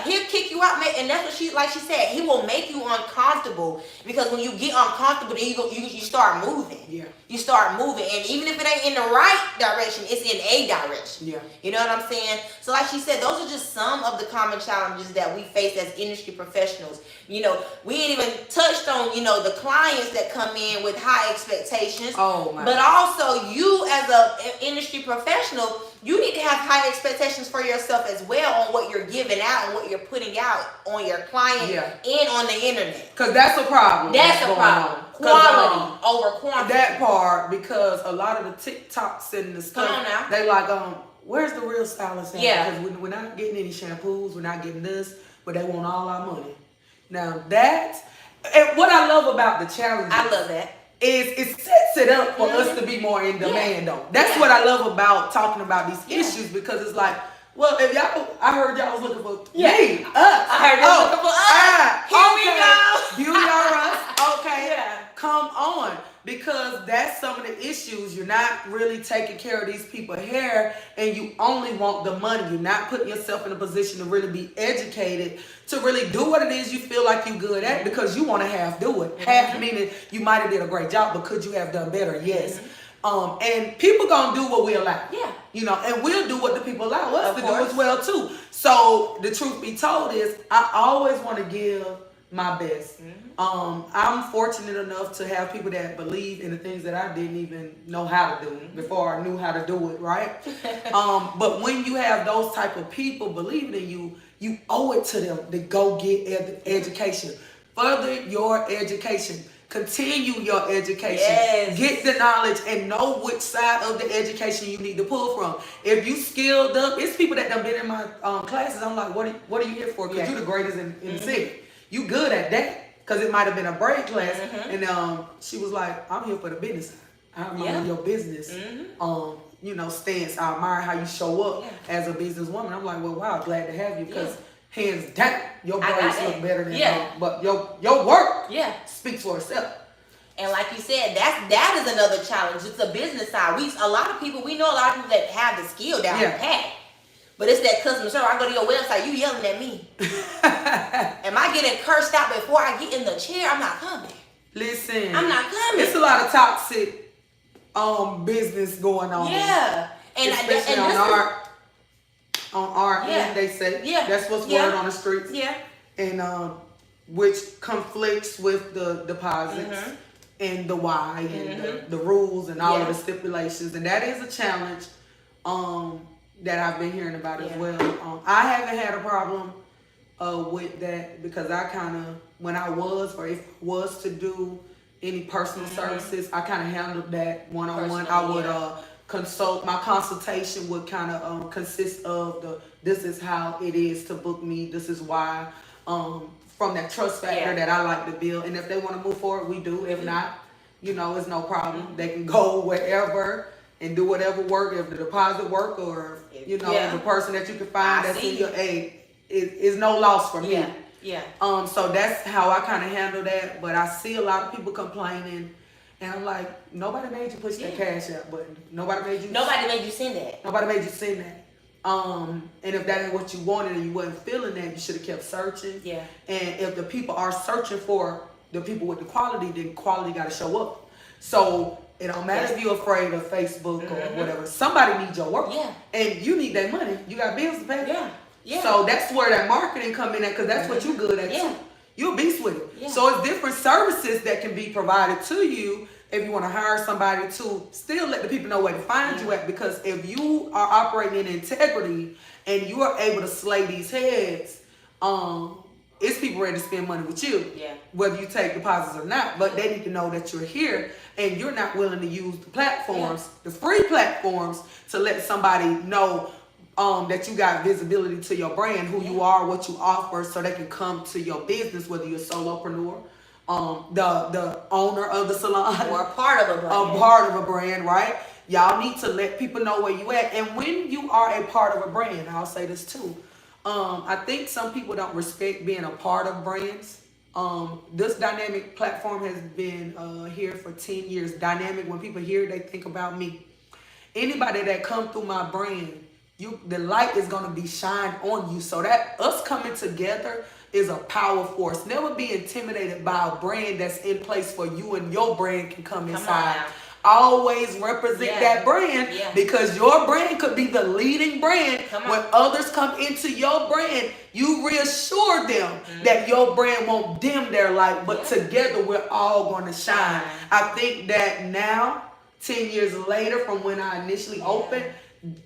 He'll kick you out, and that's what she said, he will make you uncomfortable, because when you get uncomfortable, then you start moving. Yeah. You start moving, and even if it ain't in the right direction, it's in a direction. Yeah. You know what I'm saying? So like she said, those are just some of the common challenges that we face as industry professionals. We ain't even touched on, the clients that come in with high expectations. Oh my. But also you as an industry professional, you need to have high expectations for yourself as well on what you're giving out and what you're putting out on your client and on the internet. Because that's a problem. That's a problem. Quality over quantity. That part, because a lot of the TikToks and the stuff, they like, where's the real stylist at? Yeah. Because we're not getting any shampoos, we're not getting this, but they want all our money. Now and what I love about the challenge, I love that, is it sets it up for us to be more in demand though. That's what I love about talking about these issues, because it's like, well, if I heard y'all was looking for me, us. I heard y'all looking for us. Here we go. Beauty or us. Okay. Yeah. Come on. Because that's some of the issues. You're not really taking care of these people's hair, and you only want the money. You're not putting yourself in a position to really be educated, to really do what it is you feel like you're good at, because you want to half do it. Half meaning you might have did a great job, but could you have done better? Yes. And people gonna do what we allow. Yeah. And we'll do what the people allow us to do as well too. So the truth be told is, I always want to give my best. I'm fortunate enough to have people that believe in the things that I didn't even know how to do before I knew how to do it, right? But when you have those type of people believing in you, you owe it to them to go get education. Further your education. Continue your education. Yes. Get the knowledge and know which side of the education you need to pull from. If you skilled up, it's people that done been in my classes. I'm like, what are you here for? Because you're the greatest in the city. You good at that. Because it might have been a braid class. And she was like, I'm here for the business side. I admire your business stance. I admire how you show up as a businesswoman. I'm like, well, wow, glad to have you, because hands down, your braids look better than but your work speaks for itself. And like you said, that is another challenge. It's a business side. We know a lot of people that have the skill down pat. But it's that customer service. I go to your website, you yelling at me. Am I getting cursed out before I get in the chair? I'm not coming. Listen. I'm not coming. It's a lot of toxic business going on. Yeah. Especially on our end, they say. Yeah. That's what's word on the streets. Yeah. And which conflicts with the deposits and the why and the rules and all of the stipulations. And that is a challenge that I've been hearing about as well. I haven't had a problem with that, because I kind of, when I was, or if I was to do any personal services, I kind of handled that one-on-one. I would consult. My consultation would kind of consist of this is how it is to book me, this is why, from that trust factor that I like to build. And if they want to move forward, we do. If not, it's no problem. They can go wherever and do whatever work, if the deposit work, or the person that you can find that's in your aid is no loss for me. So that's how I kind of handle that. But I see a lot of people complaining, and I'm like, nobody made you push that cash out button. Nobody made you send that. Nobody made you send that. And if that ain't what you wanted and you wasn't feeling that, you should have kept searching. Yeah. And if the people are searching for the people with the quality, then quality got to show up. So it don't matter if you're afraid of Facebook or whatever. Somebody needs your work. Yeah. And you need that money. You got bills to pay. Yeah. Yeah. So that's where that marketing come in at, because that's what you're good at too. You're a beast with it. Yeah. So it's different services that can be provided to you if you want to hire somebody to still let the people know where to find you at. Because if you are operating in integrity and you are able to slay these heads, it's people ready to spend money with you, whether you take deposits or not. But they need to know that you're here and you're not willing to use the platforms, the free platforms, to let somebody know that you got visibility to your brand, who you are, what you offer, so they can come to your business, whether you're a solopreneur, the owner of the salon or a part of a brand. A part of a brand, right? Y'all need to let people know where you at. And when you are a part of a brand, I'll say this too. I think some people don't respect being a part of brands. This dynamic platform has been here for 10 years. Dynamic, when people hear it, they think about me. Anybody that come through my brand, the light is going to be shined on you. So that us coming together is a power force. Never be intimidated by a brand that's in place for you, and your brand can come inside. Always represent that brand, because your brand could be the leading brand. When others come into your brand, you reassure them that your brand won't dim their light, but together we're all going to shine. I think that now, 10 years later from when I initially opened,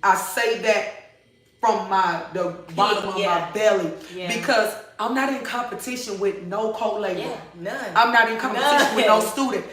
I say that from the bottom of my belly, because I'm not in competition with no co-label. None. I'm not in competition with no student.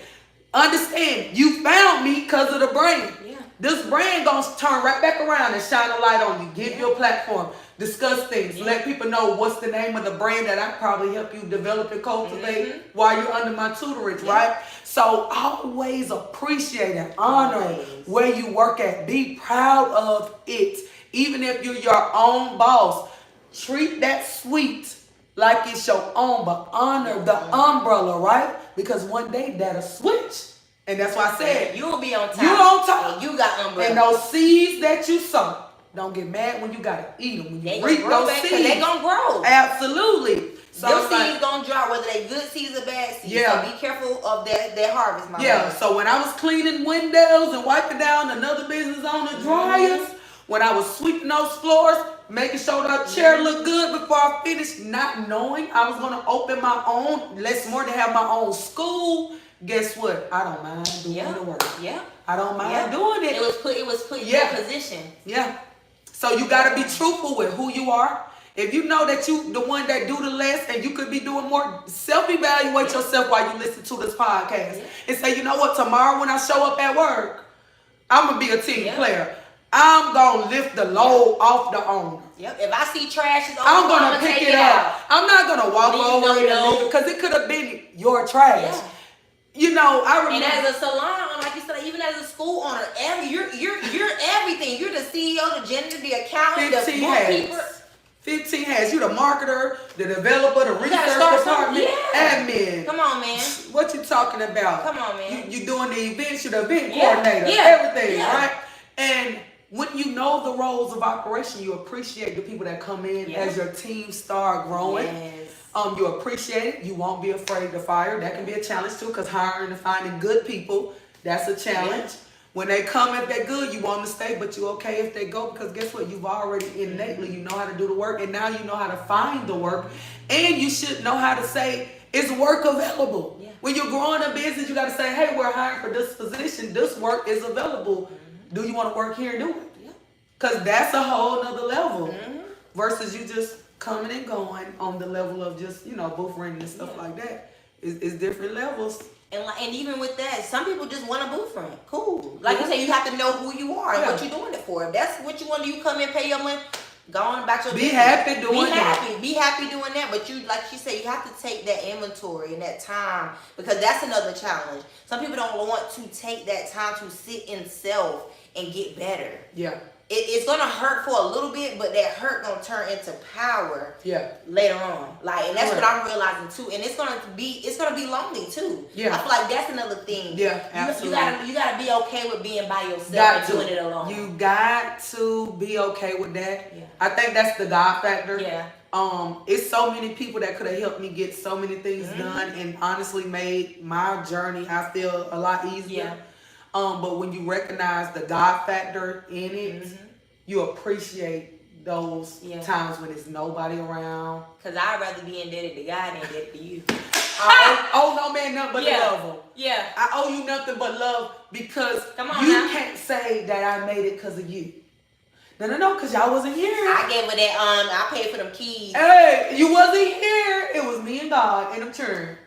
Understand, you found me because of the brand. This brand gonna turn right back around and shine a light on you. Give you a platform, discuss things, let people know what's the name of the brand that I probably help you develop and cultivate while you're under my tutorage, right? So always appreciate and honor where you work at. Be proud of it. Even if you're your own boss, treat that suite like it's your own, but honor the umbrella, right? Because one day that'll switch. And that's why I said, you'll be on top. You on top. And you got umbrella. And those seeds that you sow, don't get mad when you gotta eat them. When you reap those seeds, they gonna grow. Absolutely. So your seeds gonna drop, whether they good seeds or bad seeds. So be careful of that harvest, my man. So when I was cleaning windows and wiping down another business owner dryers, when I was sweeping those floors, making sure that chair looked good before I finished, not knowing I was going to open my own, less more to have my own school, guess what? I don't mind doing the work. I don't mind doing it. It was put in your position. So you got to be truthful with who you are. If you know that you the one that do the less and you could be doing more, self-evaluate yourself while you listen to this podcast. And say, you know what, tomorrow when I show up at work, I'm going to be a team player. I'm going to lift the load off the owner. If I see trash, I'm going to pick it up. I'm not going to walk over it because it could have been your trash. You know, I remember. And as a salon owner, like you said, even as a school owner, you're everything. You're the CEO, the janitor, the accountant, the bookkeeper. 15 hats. You're the marketer, the developer, the research department, admin. Come on, man. What you talking about? Come on, man. You doing the events. You're the event coordinator. Everything, right? And when you know the roles of operation, you appreciate the people that come in as your team start growing. You appreciate it. You won't be afraid to fire. That can be a challenge too, because hiring and finding good people, that's a challenge. When they come, if they're good, you want them to stay, but you're okay if they go, because guess what? You've already innately, you know how to do the work, and now you know how to find the work. And you should know how to say, is work available? When you're growing a business, you got to say, hey, we're hiring for this position. This work is available. Do you want to work here and do it? Because that's a whole nother level versus you just coming and going on the level of just, booth renting and stuff like that. It's different levels. And even with that, some people just want a booth rent. Cool. Like you said, you have to know who you are and what you're doing it for. If that's what you want to do, you come in, pay your money, go on about your business. Be happy doing that. Be happy doing that. But you, like she said, you have to take that inventory and that time, because that's another challenge. Some people don't want to take that time to sit in self and get better. It's gonna hurt for a little bit, but that hurt gonna turn into power later on. And that's what I'm realizing too. And it's gonna be lonely too. I feel like that's another thing. Absolutely. You gotta be okay with being by yourself and doing it alone. You got to be okay with that. I think that's the God factor. It's so many people that could have helped me get so many things done, and honestly made my journey, I feel, a lot easier. But when you recognize the God factor in it, you appreciate those times when there's nobody around. Because I'd rather be indebted to God than indebted to you. I owe no man nothing but love. I owe you nothing but love, because can't say that I made it because of you. No, because y'all wasn't here. I gave her that, I paid for them keys. Hey, you wasn't here. It was me and God and them chairs.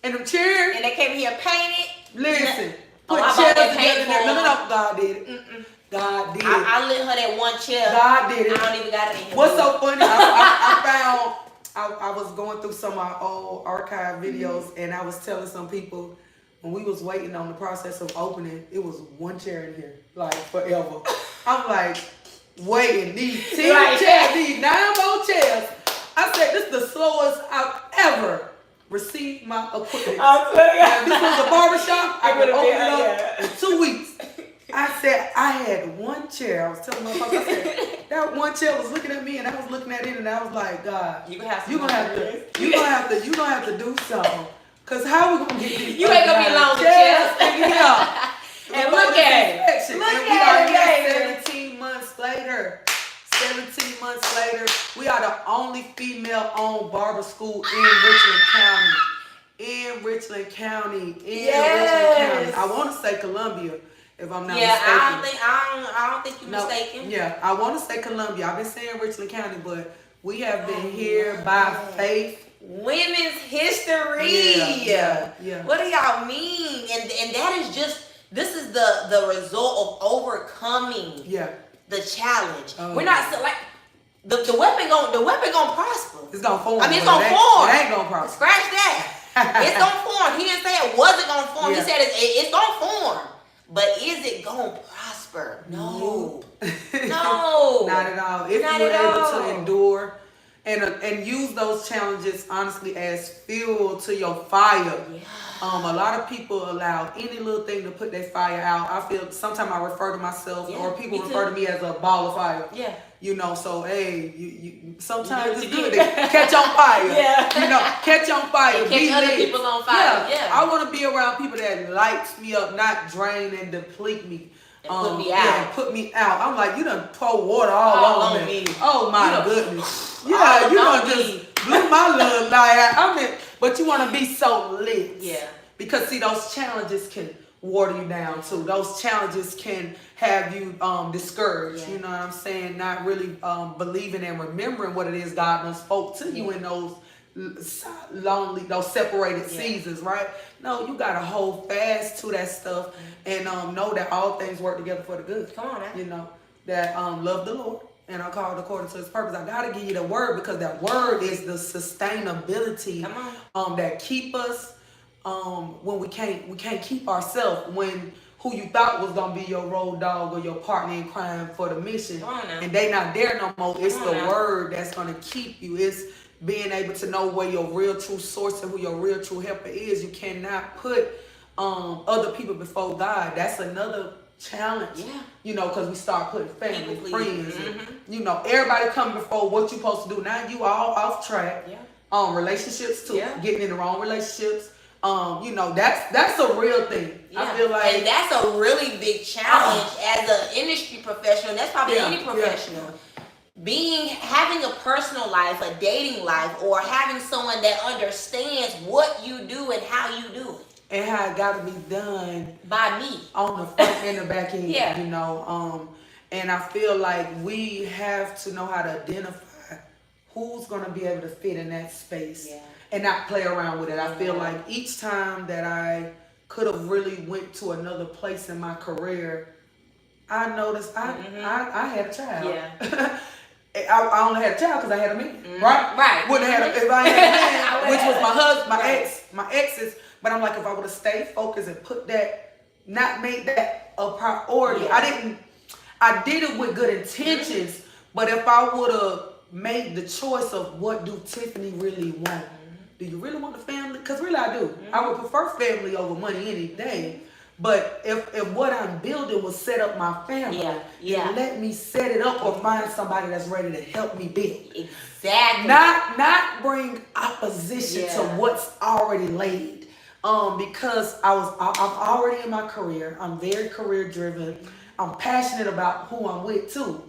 And they came here painted. Listen. Put chairs together. No, God did it. God did it. I lit her that one chair. God did it. I don't even got it in here. What's so funny? I I was going through some of our old archive videos, and I was telling some people when we was waiting on the process of opening, it was one chair in here, like forever. I'm like, waiting, these 10 chairs, these 9 more chairs. I said, this is the slowest I've ever received my equipment. If this was a barbershop, I could open it up in 2 weeks. I said, I had one chair. I was telling my folks, I said, that one chair was looking at me, and I was looking at it, and I was like, God, you're gonna have to do something. Cause how we gonna get these? You ain't gonna be alone with chairs. Yeah. And look at it. Look at it. 17 months later. 17 months later, we are the only female-owned barber school in Richland County. In Richland County. I want to say Columbia, if I'm not mistaken. I don't think you're mistaken. Yeah, I want to say Columbia. I've been saying Richland County, but we have been here by faith. Women's history. Yeah. What do y'all mean? And that is just, this is the result of overcoming the challenge. We're not like the weapon gonna prosper. It's gonna form. I mean, it's gonna form. It ain't gonna prosper. Scratch that. It's gonna form. He didn't say it wasn't gonna form. He said it's gonna form. But is it gonna prosper? No. No. Not at all. If you're able to endure and use those challenges honestly as fuel to your fire. A lot of people allow any little thing to put their fire out. I feel sometimes I refer to myself or people refer to me as a ball of fire. You know, so hey, you sometimes it's good to catch on fire. You know, catch on fire. And catch other people on fire. I want to be around people that lights me up, not drain and deplete me. Put me out. Put me out. I'm like, you done pour water all on me. Oh my goodness. You done just blew my little light out. But you want to be so lit. Because see, those challenges can water you down too. Those challenges can have you discouraged. You know what I'm saying? Not really believing and remembering what it is God done spoke to you in those lonely, those separated seasons, right? No, you gotta hold fast to that stuff and know that all things work together for the good. Come on, man. You know that love the Lord and are called according to His purpose. I gotta give you the word because that word is the sustainability that keep us when we can't keep ourselves when who you thought was gonna be your road dog or your partner in crime for the mission and they not there no more. It's the word that's gonna keep you. It's being able to know where your real true source and who your real true helper is. You cannot put other people before God. That's another challenge. You know, because we start putting family, friends, and, you know, everybody come before what you supposed to do. Now you all off track. Relationships too. Getting in the wrong relationships. You know, that's a real thing. I feel like, and that's a really big challenge as an industry professional. That's probably any professional. Having a personal life, a dating life, or having someone that understands what you do and how you do it. And how it got to be done by me. On the front and the back end, you know. And I feel like we have to know how to identify who's going to be able to fit in that space and not play around with it. I feel like each time that I could have really went to another place in my career, I noticed I had a child. I only had a child because I had a man, right? Wouldn't have had if I had a man, which was my husband, my exes. But I'm like, if I would have stayed focused and put that, not made that a priority. I did it with good intentions. But if I would have made the choice of what do Tiffany really want? Do you really want a family? Because really I do. I would prefer family over money any day. But if what I'm building was set up my family, then let me set it up or find somebody that's ready to help me build. Exactly. Not bring opposition to what's already laid. Because I'm already in my career. I'm very career driven. I'm passionate about who I'm with too.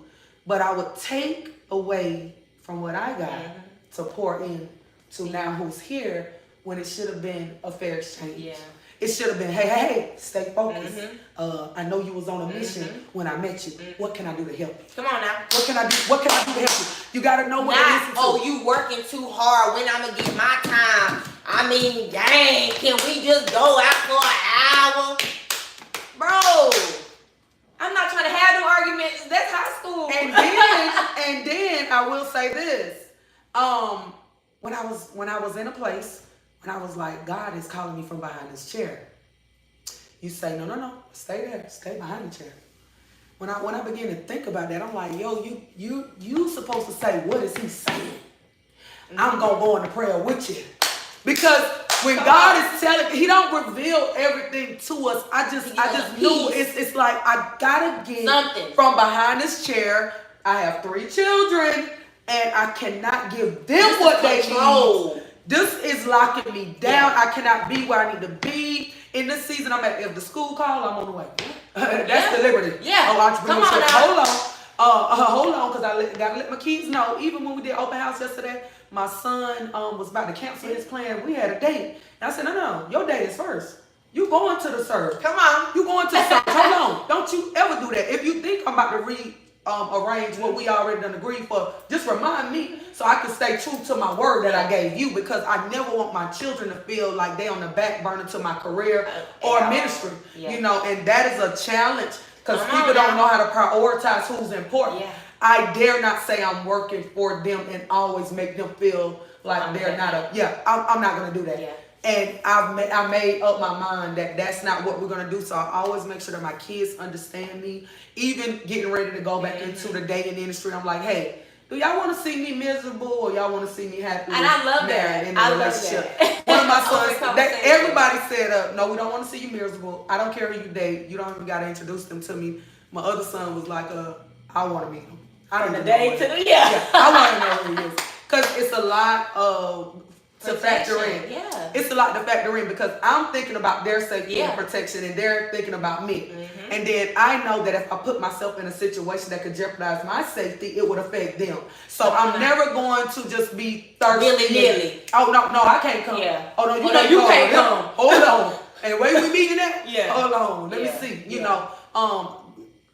But I would take away from what I got to pour in to now who's here when it should have been a fair exchange. It should have been, hey, stay focused. I know you was on a mission when I met you. What can I do to help you? Come on now. What can I do to help you? You gotta know what to listen to. Oh, you working too hard. When I'm gonna get my time? I mean, dang, can we just go out for an hour? Bro, I'm not trying to have no arguments. That's high school. And then I will say this. when I was in a place, when I was like, God is calling me from behind this chair. You say, no, stay there, stay behind the chair. When I begin to think about that, I'm like, yo, you supposed to say, what is he saying? I'm gonna go into prayer with you. Because when God is telling, he don't reveal everything to us. I just knew it's like I gotta get something from behind this chair. I have 3 children and I cannot give them what they need. This is locking me down. I cannot be where I need to be. In this season, I'm at, if the school call, I'm on the way. That's the liberty. Yeah. Oh, entrepreneurship. Hold on, because I gotta let my kids know. Even when we did open house yesterday, my son was about to cancel his plan. We had a date. And I said, no, your date is first. You going to the service. Come on. You going to the service. Hold on. Don't you ever do that. If you think I'm about to arrange what we already done agreed for, just remind me so I can stay true to my word that I gave you, because I never want my children to feel like they on the back burner to my career or ministry. You know, and that is a challenge because people don't know how to prioritize who's important. I dare not say I'm working for them and always make them feel like they're not I'm not going to do that. And I made up my mind that that's not what we're going to do. So I always make sure that my kids understand me. Even getting ready to go back into the dating industry, I'm like, hey, do y'all want to see me miserable or y'all want to see me happy? And I love that. In the relationship. One of my sons, everybody said, no, we don't want to see you miserable. I don't care who you date. You don't even got to introduce them to me. My other son was like, I want to meet him. I don't know. I want to know who he is. Because it's a lot to factor in. It's a lot to factor in because I'm thinking about their safety and protection and they're thinking about me. And then I know that if I put myself in a situation that could jeopardize my safety, it would affect them. So I'm never going to just be thirsty. Willy-nilly. Oh, no, I can't come. Oh, no, you can't come. Hold on. And where we meeting at? Hold on. Let me see. You know,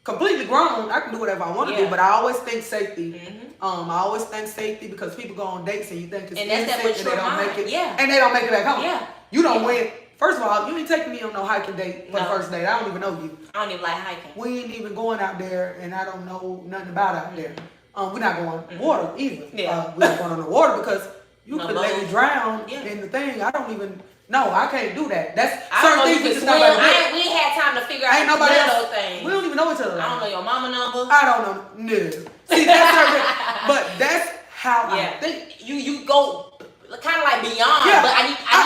completely grown, I can do whatever I want to do, but I always think safety. I always think safety because people go on dates and you think it's innocent and they don't make it. And they don't make it back home. You don't win. First of all, you ain't taking me on no hiking date for the first date. I don't even know you. I don't even like hiking. We ain't even going out there and I don't know nothing about out there. We're not going water either. We're not going on the water because you could let me drown in the thing. I don't even. No, I can't do that. That's certain things we just not about to do. We ain't had time to figure out those things. We don't even know each other. I don't know your mama number. I don't know. No. See, that's certain, but that's how I think. You go kind of like beyond. But I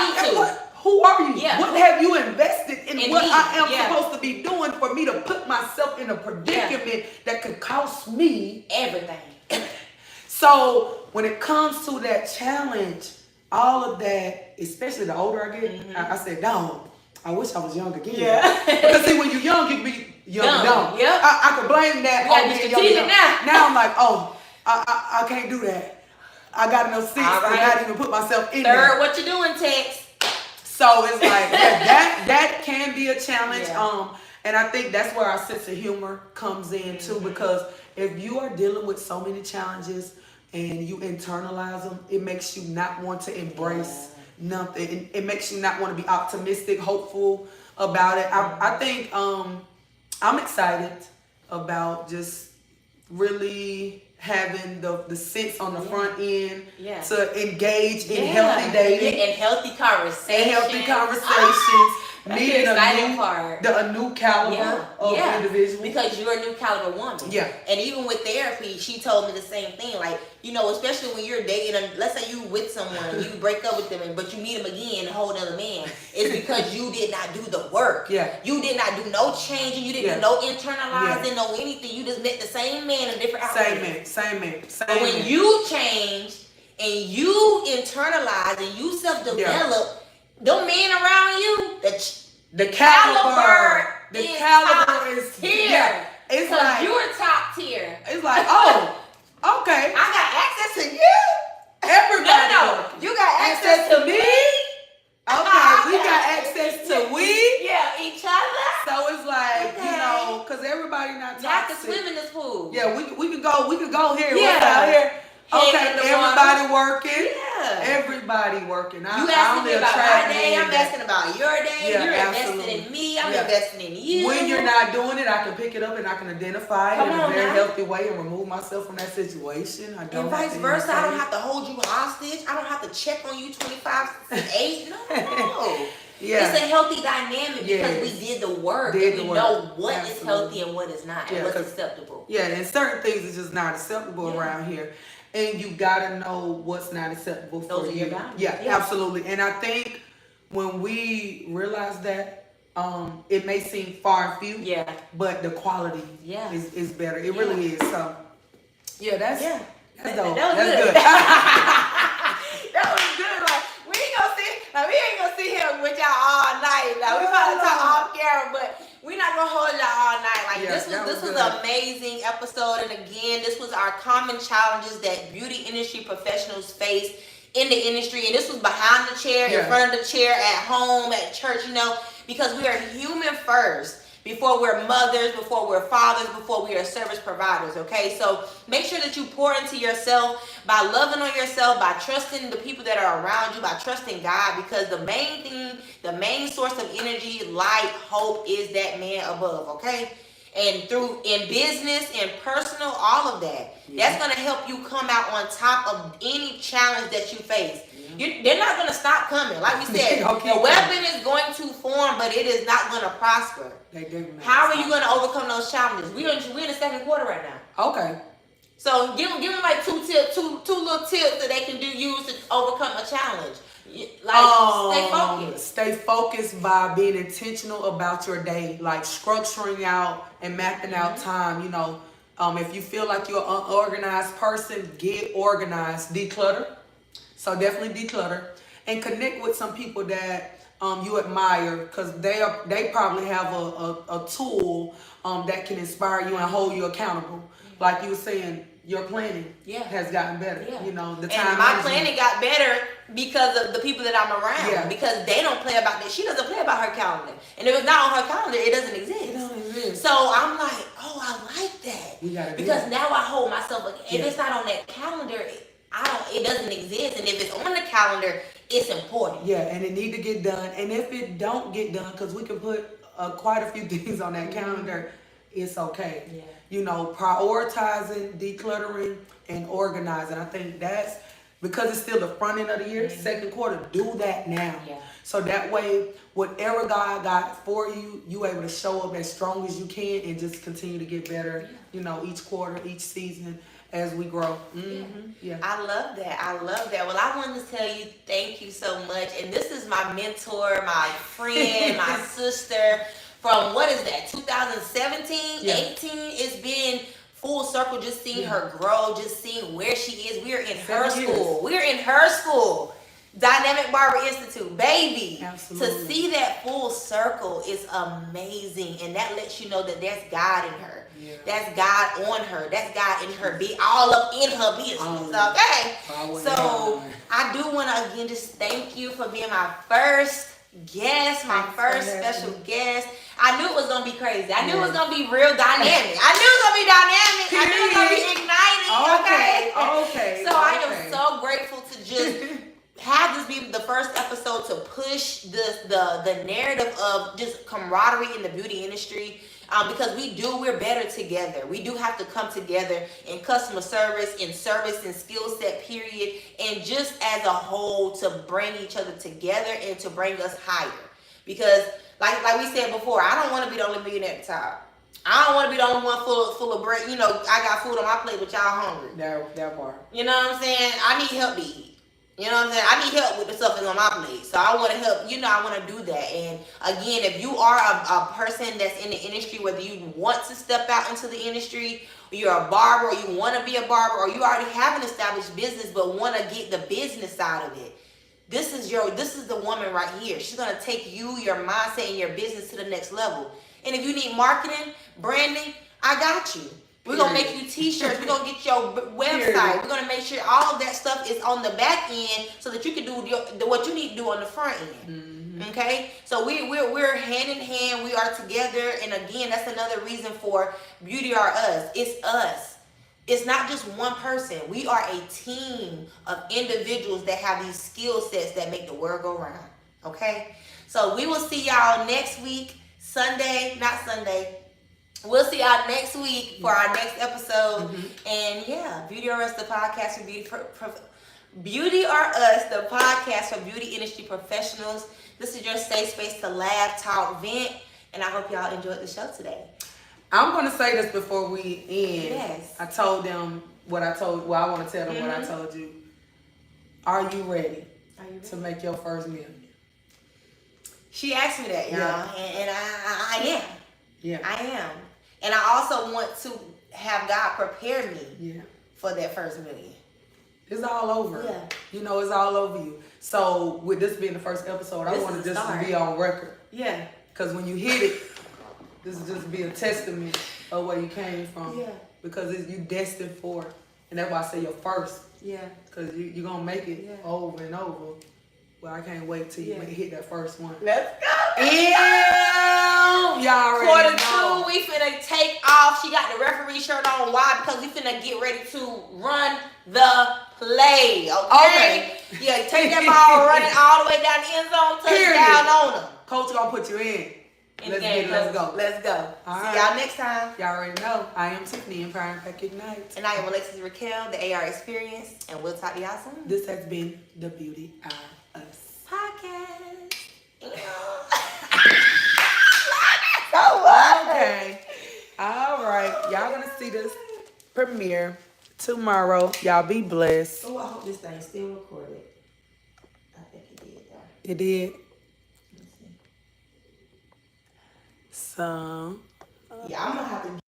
need to. Who are you? What have you invested in what I am supposed to be doing for me to put myself in a predicament that could cost me everything? So when it comes to that challenge, all of that, especially the older I get, I said, "Dog, I wish I was young again." Because see, when you're young, you can be young and dumb. I can blame that on being young. Now I'm like, oh, I can't do that. I got enough sense to not even put myself in there. What you doing, Tex? So it's like that can be a challenge. And I think that's where our sense of humor comes in too, because if you are dealing with so many challenges and you internalize them, it makes you not want to embrace nothing. It makes you not want to be optimistic, hopeful about it. I think I'm excited about just really having the sense on the front end to engage in healthy dating and healthy conversations. Meeting a new caliber of individual. Because you're a new caliber woman. And even with therapy, she told me the same thing. Like, you know, especially when you're dating, and let's say you with someone, you break up with them, but you meet them again, a whole other man. It's because you did not do the work. You did not do no changing. You didn't do no internalizing, no anything. You just met the same man in different outfits. Same man. But when you change and you internalize and you self-develop, them men around you, the caliber is here. It's like you're top tier. It's like, oh, okay. I got access to you. Everybody. No. You got access to me. Okay, we got access to each other. So it's like, you know, because everybody not toxic. Not to swim in this pool. Yeah, we could go here. What's out here? Okay, everybody working. Everybody working. You asking me about my day, I'm asking about your day. Yeah, you're absolutely. investing in me, I'm investing in you. When you're not doing it, I can pick it up and I can identify it in a very healthy way and remove myself from that situation. I don't and vice versa, I don't have to hold you hostage. I don't have to check on you 25/8. No. Yeah. It's a healthy dynamic because we did the work. We know what is healthy and what is not, and what's acceptable. Yeah, and certain things are just not acceptable around here. And you gotta know what's not acceptable for you. Your boundaries. Yeah, absolutely. And I think when we realize that, it may seem far and few, but the quality is better. It really is. So that's dope. That That's good. good. That was good. Like we ain't gonna sit here with y'all all night. Like we about to talk off camera, but we're not gonna hold y'all all night. Like this was an amazing episode, and again, this was our common challenges that beauty industry professionals face in the industry, and this was behind the chair, in front of the chair, at home, at church, because we are human first. Before we're mothers, before we're fathers, before we are service providers, okay? So make sure that you pour into yourself by loving on yourself, by trusting the people that are around you, by trusting God, because the main source of energy, light, hope is that man above, okay? And in business, in personal, all of that. That's going to help you come out on top of any challenge that you face. They're not going to stop coming. Like we said, the weapon is going to form, but it is not going to prosper. How are you going to overcome those challenges? We're in the second quarter right now. Okay. So give them like two little tips that they can use to overcome a challenge. Like stay focused. Stay focused by being intentional about your day, like structuring out and mapping out time. If you feel like you're an unorganized person, get organized. Declutter. So definitely declutter and connect with some people that you admire, because they probably have a tool that can inspire you and hold you accountable. Like you were saying, your planning has gotten better. The time and my planning got better because of the people that I'm around. Because they don't play about that. She doesn't play about her calendar, and if it's not on her calendar, it doesn't exist. It don't exist. So I'm like, I like that because now I hold myself. If it's not on that calendar, it doesn't exist, and if it's on the calendar, it's important. And it need to get done. And if it don't get done, because we can put quite a few things on that calendar, it's okay. Prioritizing, decluttering, and organizing. I think that's because it's still the front end of the year, second quarter. Do that now. So that way, whatever God got for you, you able to show up as strong as you can and just continue to get better. Each quarter, each season, as we grow. I love that. Well, I wanted to tell you thank you so much. And this is my mentor, my friend, my sister from, 2017, 18. It's been full circle, just seeing her grow, just seeing where she is. We're in her school. We're in her school. Dynamic Barber Institute, baby. Absolutely. To see that full circle is amazing, and that lets you know that there's God in her. That's God on her. That's God in her. Be all up in her business. Okay. So I do want to again just thank you for being my first guest, my first special guest. I knew it was gonna be crazy. I knew it was gonna be real dynamic. I knew it was gonna be dynamic. I knew it was gonna be igniting. Okay. So I am so grateful to just have this be the first episode to push the narrative of just camaraderie in the beauty industry. Because we're better together. We do have to come together in customer service, in skill set, period, and just as a whole to bring each other together and to bring us higher. Because like we said before, I don't want to be the only millionaire at the top. I don't want to be the only one full of bread. I got food on my plate, but y'all hungry. That part. You know what I'm saying? I need help to eat. You know what I'm saying? I need help with the stuff that's on my plate. So I want to help, I want to do that. And again, if you are a person that's in the industry, whether you want to step out into the industry, or you're a barber, or you want to be a barber, or you already have an established business but want to get the business side of it, this is the woman right here. She's going to take you, your mindset, and your business to the next level. And if you need marketing, branding, I got you. We're going to make you t-shirts. We're going to get your website. We're going to make sure all of that stuff is on the back end so that you can do what you need to do on the front end. Okay? So we're hand in hand. We are together. And again, that's another reason for Beauty Are Us. It's us. it's not just one person. We are a team of individuals that have these skill sets that make the world go round. Okay? So we will see y'all next week. We'll see y'all next week for our next episode. And yeah, Beauty or Us, the podcast for Beauty or Us, the podcast for beauty industry professionals. This is your safe space to laugh, talk, vent, and I hope y'all enjoyed the show today. I'm gonna say this before we end. Yes. I told them what I told. Well, I want to tell them what I told you. Are you ready to make your first million? She asked me that, y'all, and I am. Yeah, I am, and I also want to have God prepare me. Yeah. For that first million. It's all over. Yeah. You know, it's all over you. So with this being the first episode, I want to just be on record. Yeah. Because when you hit it, this will just be a testament of where you came from. Yeah. Because you destined for it. And that's why I say you're first. Yeah. Because you're going to make it over and over. Well, I can't wait till you hit that first one. Let's go. Y'all already know. Quarter 2, we finna take off. She got the referee shirt on. Why? Because we finna get ready to run the play. Okay? Yeah, take that ball, run it all the way down the end zone, touchdown on them. Coach gonna put you in. Let's go. Let's go. All See right. y'all next time. Y'all already know. I am Tiffany, Empowering Pack Ignite. And I am Alexis Raquel, the AR Experience. And we'll talk to y'all soon. This has been the Beauty or Us podcast. Okay. All right. Y'all gonna see this premiere tomorrow. Y'all be blessed. Oh, I hope this thing still recorded. I think it did, though. It did. Let me see. So. Yeah, I'm gonna have to